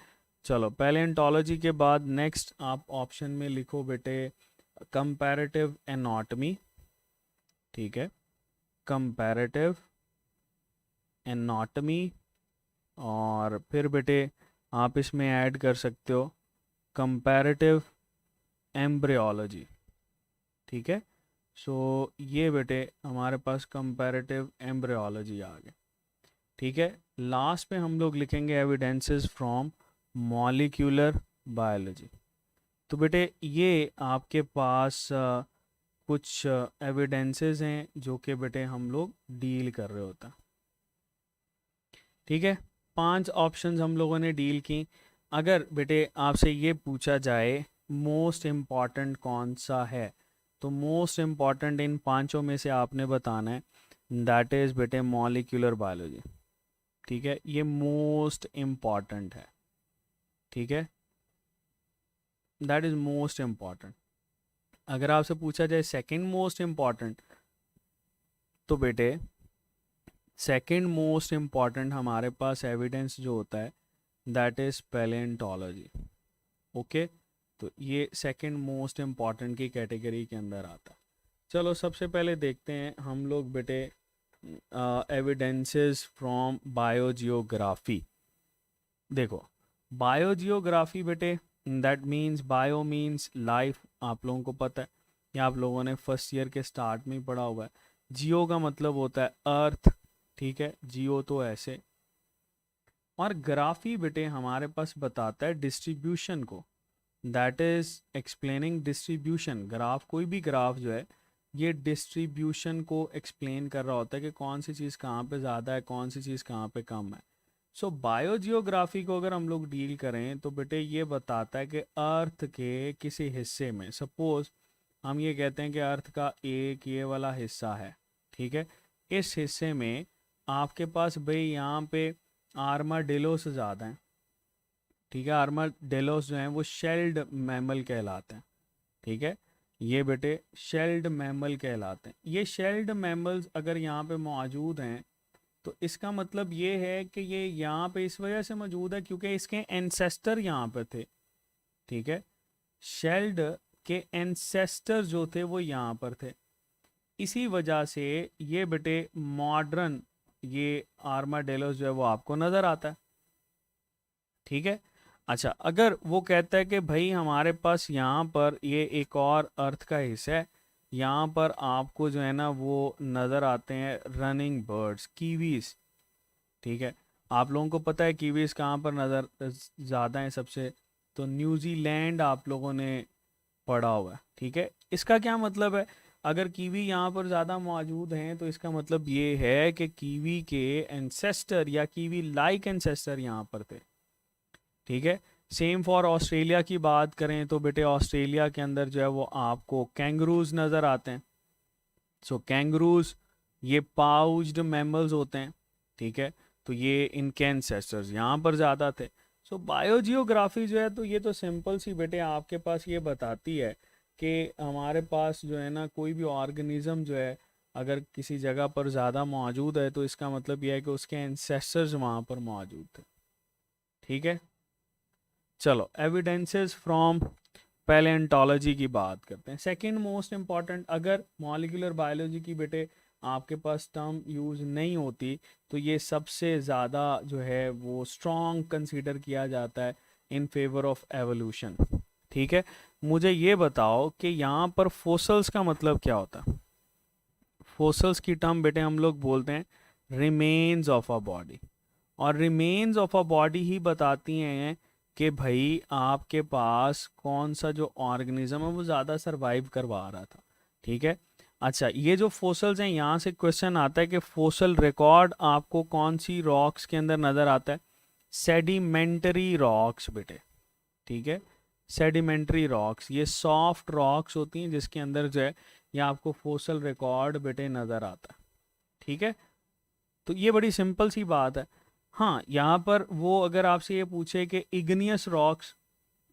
चलो पैलेंटोलॉजी के बाद नेक्स्ट आप ऑप्शन में लिखो बेटे कंपैरेटिव एनाटॉमी। ठीक है, कंपैरेटिव एनाटॉमी, और फिर बेटे आप इसमें ऐड कर सकते हो कंपैरेटिव एम्ब्रियोलॉजी। ठीक है, सो ये बेटे हमारे पास कंपैरेटिव एम्ब्रियोलॉजी आ गए। ठीक है, लास्ट पे हम लोग लिखेंगे एविडेंसेस फ्रॉम मॉलिक्यूलर बायोलॉजी। तो बेटे ये आपके पास कुछ एविडेंसेस हैं जो कि बेटे हम लोग डील कर रहे होते हैं। ठीक है, 5 ऑप्शंस हम लोगों ने डील की। अगर बेटे आपसे ये पूछा जाए मोस्ट इम्पॉर्टेंट कौन सा है, तो मोस्ट इम्पॉर्टेंट इन पांचों में से आपने बताना है, दैट इज़ बेटे मॉलिक्यूलर बायोलॉजी। ठीक है, ये मोस्ट इम्पॉर्टेंट है। ठीक है, दैट इज़ मोस्ट इम्पॉर्टेंट। अगर आपसे पूछा जाए सेकंड मोस्ट इम्पॉर्टेंट, तो बेटे सेकंड मोस्ट इम्पॉर्टेंट हमारे पास एविडेंस जो होता है दैट इज़ पैलेंटोलॉजी। ओके, तो ये सेकंड मोस्ट इम्पॉर्टेंट की कैटेगरी के अंदर आता है। चलो सबसे पहले देखते हैं हम लोग बेटे एविडेंसेस फ्रॉम बायोजियोग्राफी। देखो, बायोजियोग्राफी बेटे, that means bio means life, आप लोगों को पता है, ये आप लोगों ने फर्स्ट ईयर के स्टार्ट में ही पढ़ा हुआ है। जियो का मतलब होता है अर्थ। ठीक है, जियो तो ऐसे, और ग्राफी बेटे हमारे पास बताता है डिस्ट्रीब्यूशन को, that is explaining distribution. Graph, कोई भी ग्राफ जो है ये डिस्ट्रीब्यूशन को एक्सप्लेन कर रहा होता है कि कौन सी चीज़ कहाँ पे ज़्यादा है, कौन सी चीज़ कहाँ पे कम है। सो बायोजियोग्राफी को अगर हम लोग डील करें तो बेटे ये बताता है कि अर्थ के किसी हिस्से में, सपोज हम ये कहते हैं कि अर्थ का एक ये वाला हिस्सा है। ठीक है, इस हिस्से में आपके पास भाई यहाँ पे आर्माडिलोस ज़्यादा हैं। ठीक है, आर्माडिलोस जो हैं वो शेल्ड मैमल कहलाते हैं। ठीक है, ये बेटे शेल्ड मैमल कहलाते हैं। ये शेल्ड मैमल्स अगर यहाँ पे मौजूद हैं तो इसका मतलब ये है कि ये यहाँ पे इस वजह से मौजूद है क्योंकि इसके एंसेस्टर यहाँ पे थे। ठीक है, शेल्ड के एंसेस्टर जो थे वो यहाँ पर थे, इसी वजह से ये बेटे मॉडर्न ये आर्माडेलोस जो है वो आपको नज़र आता है। ठीक है, अच्छा अगर वो कहता है कि भाई हमारे पास यहाँ पर ये एक और अर्थ का हिस्सा है, यहाँ पर आपको जो है ना वो नज़र आते हैं रनिंग बर्ड्स, कीवीज। ठीक है, आप लोगों को पता है कीवीज कहाँ पर नज़र ज़्यादा है सबसे, तो न्यूजीलैंड आप लोगों ने पढ़ा हुआ है। ठीक है, इसका क्या मतलब है, अगर कीवी यहाँ पर ज़्यादा मौजूद हैं तो इसका मतलब ये है कि कीवी के एंसेस्टर या कीवी लाइक एंसेस्टर यहाँ पर थे। ठीक है, सेम फॉर ऑस्ट्रेलिया की बात करें तो बेटे ऑस्ट्रेलिया के अंदर जो है वो आपको कैंगरूज नज़र आते हैं। सो कैंगरूज ये पाउच्ड मैमल्स होते हैं। ठीक है, तो ये इनके एंसेस्टर्स यहाँ पर ज़्यादा थे। सो बायोजियोग्राफी जो है तो ये तो सिंपल सी बेटे आपके पास ये बताती है कि हमारे पास जो है ना कोई भी ऑर्गेनिज्म जो है अगर किसी जगह पर ज़्यादा मौजूद है तो इसका मतलब यह है कि उसके एंसेस्टर्स वहाँ पर मौजूद थे। ठीक है, चलो एविडेंसेस फ्रॉम पैलेंटोलॉजी की बात करते हैं। सेकंड मोस्ट इम्पॉर्टेंट, अगर मॉलिक्यूलर बायोलॉजी की बेटे आपके पास टर्म यूज़ नहीं होती तो ये सबसे ज़्यादा जो है वो स्ट्रॉन्ग कंसीडर किया जाता है इन फेवर ऑफ एवोल्यूशन। ठीक है, मुझे ये बताओ कि यहाँ पर फोसल्स का मतलब क्या होता है। फोसल्स की टर्म बेटे हम लोग बोलते हैं रिमेन्स ऑफ अ बॉडी, और रिमेन्स ऑफ अ बॉडी ही बताती हैं कि भाई आपके पास कौन सा जो ऑर्गेनिज्म है वो ज़्यादा सरवाइव करवा रहा था। ठीक है, अच्छा ये जो फोसल्स हैं यहाँ से क्वेश्चन आता है कि फोसल रिकॉर्ड आपको कौन सी रॉक्स के अंदर नज़र आता है, सेडिमेंटरी रॉक्स बेटे। ठीक है, सेडिमेंटरी रॉक्स ये सॉफ्ट रॉक्स होती हैं जिसके अंदर जो है ये आपको फोसल रिकॉर्ड बेटे नज़र आता है। ठीक है, तो ये बड़ी सिंपल सी बात है। हाँ, यहाँ पर वो अगर आपसे ये पूछे कि इग्नियस रॉक्स,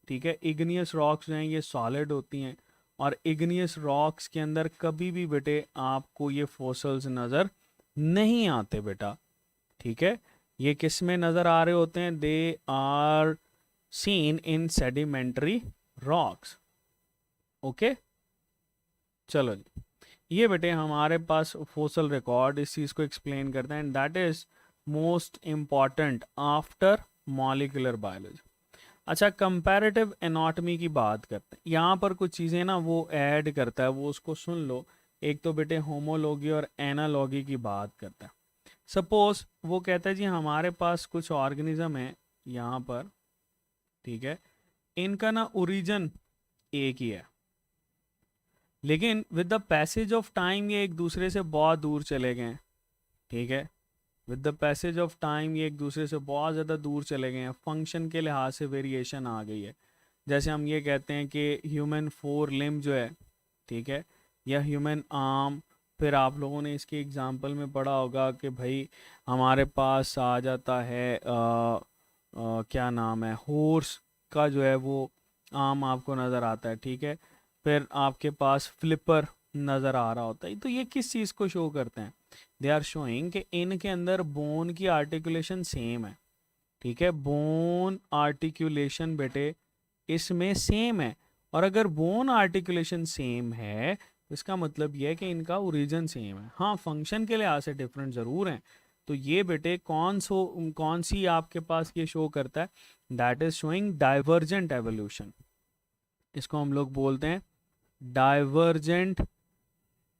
ठीक है, इग्नियस रॉक्स जो हैं ये सॉलिड होती हैं, और इग्नियस रॉक्स के अंदर कभी भी बेटे आपको ये फोसल्स नज़र नहीं आते बेटा। ठीक है, ये किस में नज़र आ रहे होते हैं, they are seen in sedimentary rocks. Okay, चलो जी, ये बेटे हमारे पास फोसल रिकॉर्ड इस चीज़ को एक्सप्लेन करते हैं, and that is most important after molecular biology. अच्छा, कंपैरेटिव एनाटॉमी की बात करते हैं, यहाँ पर कुछ चीज़ें ना वो ऐड करता है, वो उसको सुन लो। एक तो बेटे होमोलॉगी और एनालॉगी की बात करता है। सपोज वो कहता है जी हमारे पास कुछ ऑर्गेनिज्म है यहाँ पर, ठीक है, इनका ना ओरिजिन एक ही है, लेकिन with the passage of time ये एक दूसरे से बहुत दूर चले गए हैं, ठीक है। With the passage of time ये एक दूसरे से बहुत ज़्यादा दूर चले गए हैं, फंक्शन के लिहाज से वेरिएशन आ गई है। जैसे हम ये कहते हैं कि ह्यूमन फोर लिम्ब जो है, ठीक है, या ह्यूमन आर्म, फिर आप लोगों ने इसके एग्जांपल में पढ़ा होगा कि भाई हमारे पास आ जाता है क्या नाम है, हॉर्स का जो है वो आर्म आपको नज़र आता है, ठीक है। फिर आपके पास फ्लिपर नज़र आ रहा होता है। तो ये किस चीज़ को शो करते हैं? दे आर शोइंग कि इनके अंदर बोन की आर्टिकुलेशन सेम है, ठीक है। बोन आर्टिकुलेशन बेटे इसमें सेम है, और अगर बोन आर्टिकुलेशन सेम है तो इसका मतलब यह है कि इनका ओरिजिन सेम है। हाँ, फंक्शन के लिहाज से डिफरेंट ज़रूर हैं। तो ये बेटे कौन सी आपके पास ये शो करता है? That is showing divergent evolution. इसको हम लोग बोलते हैं डाइवर्जेंट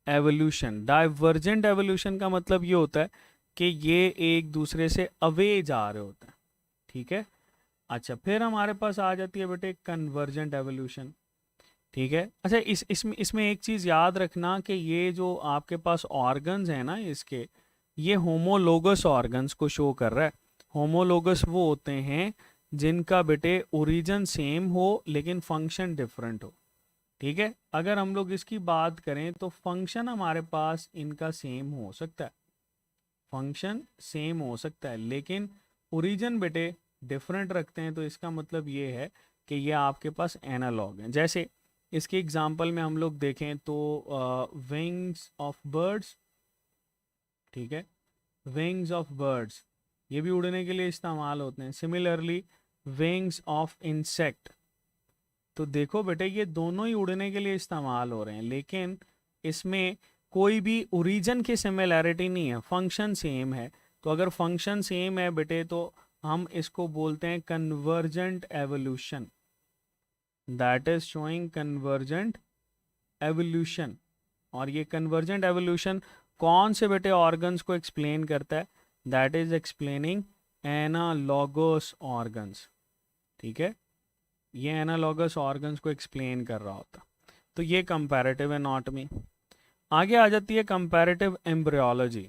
एवोल्यूशन। डाइवर्जेंट एवोल्यूशन का मतलब ये होता है कि ये एक दूसरे से अवे जा रहे होते हैं, ठीक है। अच्छा, फिर हमारे पास आ जाती है बेटे कन्वर्जेंट एवोल्यूशन, ठीक है। अच्छा, इसमें एक चीज़ याद रखना कि ये जो आपके पास ऑर्गन्स हैं ना इसके, ये होमोलोगस ऑर्गन्स को शो कर रहा है। होमोलोगस वो होते हैं जिनका बेटे ओरिजिन सेम हो लेकिन फंक्शन डिफरेंट हो, ठीक है। अगर हम लोग इसकी बात करें तो फंक्शन हमारे पास इनका सेम हो सकता है, फंक्शन सेम हो सकता है, लेकिन ओरिजिन बेटे डिफरेंट रखते हैं। तो इसका मतलब ये है कि ये आपके पास एनालॉग हैं। जैसे इसके एग्जांपल में हम लोग देखें तो विंग्स ऑफ बर्ड्स, ठीक है, विंग्स ऑफ बर्ड्स ये भी उड़ने के लिए इस्तेमाल होते हैं। सिमिलरली विंग्स ऑफ इंसेक्ट, तो देखो बेटे ये दोनों ही उड़ने के लिए इस्तेमाल हो रहे हैं, लेकिन इसमें कोई भी ओरिजिन की सिमिलैरिटी नहीं है, फंक्शन सेम है। तो अगर फंक्शन सेम है बेटे तो हम इसको बोलते हैं convergent evolution. That is showing convergent evolution. और ये कन्वर्जेंट एवोल्यूशन कौन से बेटे ऑर्गन्स को एक्सप्लेन करता है? That is explaining analogous organs, ठीक है। ये एनालॉगस ऑर्गन्स को एक्सप्लेन कर रहा होता। तो ये कंपैरेटिव एनाटॉमी। आगे आ जाती है कंपैरेटिव एम्ब्रियोलॉजी।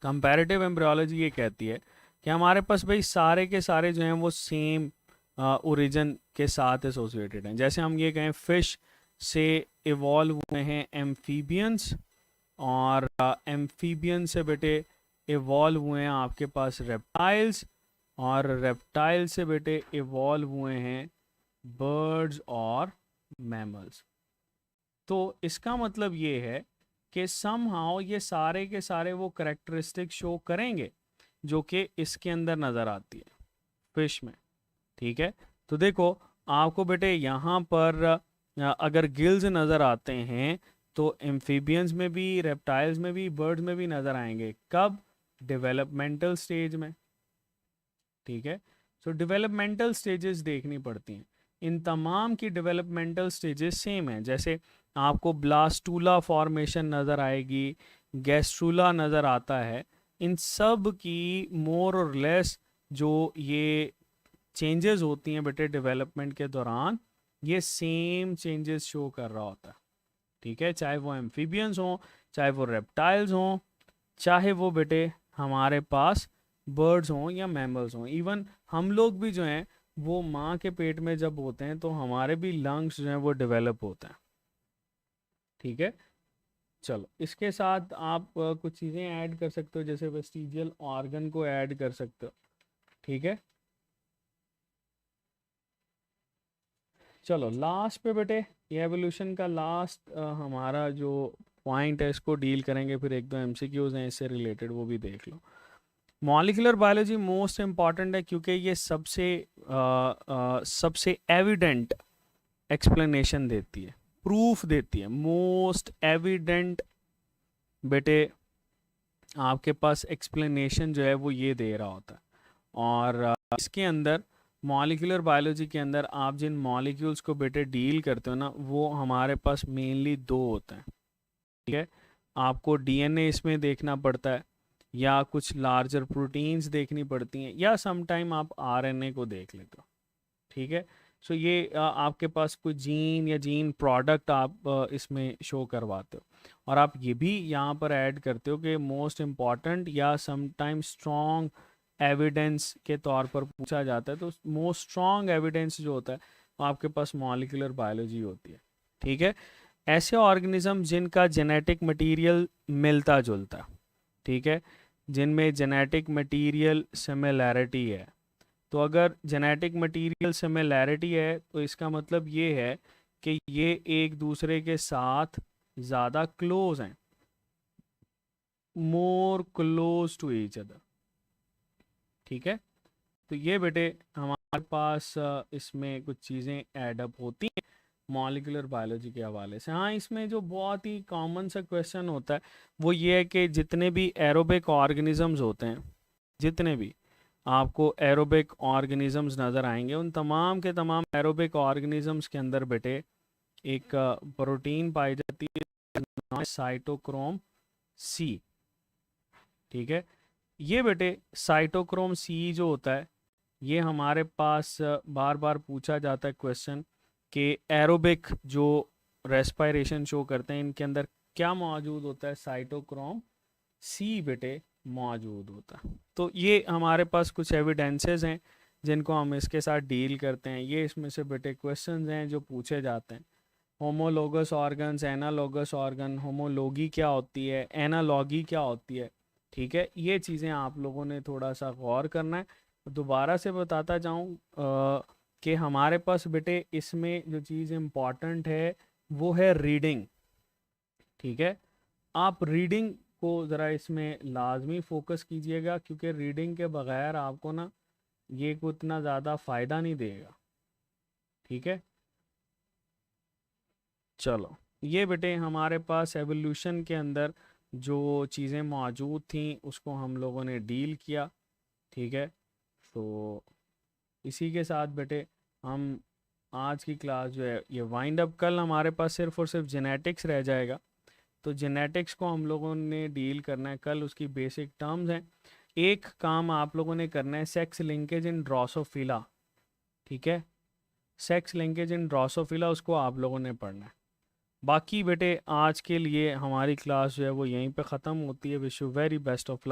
कंपैरेटिव एम्ब्रियोलॉजी ये कहती है कि हमारे पास भाई सारे के सारे जो हैं वो सेम ओरिजिन के साथ एसोसिएटेड हैं। जैसे हम ये कहें फिश से इवॉल्व हुए हैं एम्फीबियंस, और एम्फीबियन से बेटे इवॉल्व हुए हैं आपके पास रेप्टाइल्स, और रेप्टाइल से बेटे इवॉल्व हुए हैं बर्ड्स और मैमल्स। तो इसका मतलब ये है कि समहाउ ये सारे के सारे वो करेक्टरिस्टिक शो करेंगे जो कि इसके अंदर नज़र आती है फिश में, ठीक है। तो देखो आपको बेटे यहाँ पर अगर गिल्स नज़र आते हैं तो एम्फीबियंस में भी, रेप्टाइल्स में भी, बर्ड्स में भी नज़र आएंगे। कब? डेवलपमेंटल स्टेज में, ठीक है। सो डेवलपमेंटल स्टेजेस देखनी पड़ती हैं। इन तमाम की डेवलपमेंटल स्टेजेस सेम है। जैसे आपको ब्लास्टूला फॉर्मेशन नज़र आएगी, गैस्ट्रूला नज़र आता है। इन सब की मोर और लेस जो ये चेंजेस होती हैं बेटे डेवलपमेंट के दौरान, ये सेम चेंजेस शो कर रहा होता है, ठीक है। चाहे वो एम्फीबियंस हों, चाहे वो रेप्टाइल्स हों, चाहे वो बेटे हमारे पास बर्ड्स हों या मैमल्स हों। इवन हम लोग भी जो हैं वो माँ के पेट में जब होते हैं तो हमारे भी लंग्स जो हैं वो डेवलप होते हैं, ठीक है। चलो इसके साथ आप कुछ चीज़ें ऐड कर सकते हो, जैसे वेस्टिजियल ऑर्गन को ऐड कर सकते हो, ठीक है। चलो लास्ट पे बेटे ये एवोल्यूशन का लास्ट हमारा जो पॉइंट है इसको डील करेंगे, फिर एक दो एमसीक्यूज हैं इससे रिलेटेड वो भी देख लो। मॉलिक्यूलर बायोलॉजी मोस्ट इम्पॉर्टेंट है क्योंकि ये सबसे एविडेंट एक्सप्लेनेशन देती है, प्रूफ देती है। मोस्ट एविडेंट बेटे आपके पास एक्सप्लेनेशन जो है वो ये दे रहा होता है। और इसके अंदर मॉलिक्यूलर बायोलॉजी के अंदर आप जिन मॉलिक्यूल्स को बेटे डील करते हो ना वो हमारे पास मेनली दो होते हैं, ठीक है। आपको डीएनए इसमें देखना पड़ता है, या कुछ लार्जर प्रोटीन्स देखनी पड़ती हैं, या समटाइम आप आरएनए को देख लेते हो, ठीक है। सो ये आपके पास कोई जीन या जीन प्रोडक्ट आप इसमें शो करवाते हो, और आप ये भी यहाँ पर ऐड करते हो कि मोस्ट इम्पॉर्टेंट या समटाइम्स स्ट्रॉन्ग एविडेंस के तौर पर पूछा जाता है। तो मोस्ट स्ट्रॉन्ग एविडेंस जो होता है वो आपके पास मॉलिक्यूलर बायोलॉजी होती है। ठीक है, ऐसे ऑर्गेनिज्म जिनका जेनेटिक मटेरियल मिलता जुलता है, ठीक है, जिनमें जेनेटिक मटेरियल सिमिलैरिटी है। तो अगर जेनेटिक मटेरियल सिमिलैरिटी है तो इसका मतलब ये है कि ये एक दूसरे के साथ ज़्यादा क्लोज हैं, more close to each other. ठीक है, तो ये बेटे हमारे पास इसमें कुछ चीज़ें एडअप होती हैं मॉलिक्यूलर बायोलॉजी के हवाले से। हाँ, इसमें जो बहुत ही कॉमन सा क्वेश्चन होता है वो ये है कि जितने भी एरोबिक ऑर्गेनिजम्स होते हैं, जितने भी आपको एरोबिक ऑर्गेनिजम्स नज़र आएंगे, उन तमाम के तमाम एरोबिक ऑर्गेनिजम्स के अंदर बेटे एक प्रोटीन पाई जाती है, साइटोक्रोम सी। ठीक है, ये बेटे साइटोक्रोम सी जो होता है, ये हमारे पास बार बार पूछा जाता है क्वेश्चन कि एरोबिक जो रेस्पिरेशन शो करते हैं इनके अंदर क्या मौजूद होता है, साइटोक्रोम सी बेटे मौजूद होता है। तो ये हमारे पास कुछ एविडेंसेस हैं जिनको हम इसके साथ डील करते हैं। ये इसमें से बेटे क्वेश्चंस हैं जो पूछे जाते हैं। Homologous organs, analogous organ, homology क्या होती है, एनालॉगी क्या होती है। ठीक है, ये चीज़ें आप लोगों ने थोड़ा सा गौर करना है। दोबारा से बताता जाऊँ कि हमारे पास बेटे इसमें जो चीज़ इम्पॉर्टेंट है वो है रीडिंग। ठीक है, आप रीडिंग को ज़रा इसमें लाजमी फोकस कीजिएगा, क्योंकि रीडिंग के बगैर आपको ना ये को उतना ज़्यादा फ़ायदा नहीं देगा। ठीक है, चलो, ये बेटे हमारे पास एवोल्यूशन के अंदर जो चीज़ें मौजूद थी उसको हम लोगों ने डील किया। ठीक है, तो इसी के साथ बेटे हम आज की क्लास जो है ये वाइंड अप। कल हमारे पास सिर्फ और सिर्फ जेनेटिक्स रह जाएगा, तो जेनेटिक्स को हम लोगों ने डील करना है कल, उसकी बेसिक टर्म्स हैं। एक काम आप लोगों ने करना है, सेक्स लिंकेज इन ड्रोसोफिला। ठीक है, सेक्स लिंकेज इन ड्रोसोफिला उसको आप लोगों ने पढ़ना है। बाकी बेटे आज के लिए हमारी क्लास जो है वो यहीं पे ख़त्म होती है। Wish you very best of luck.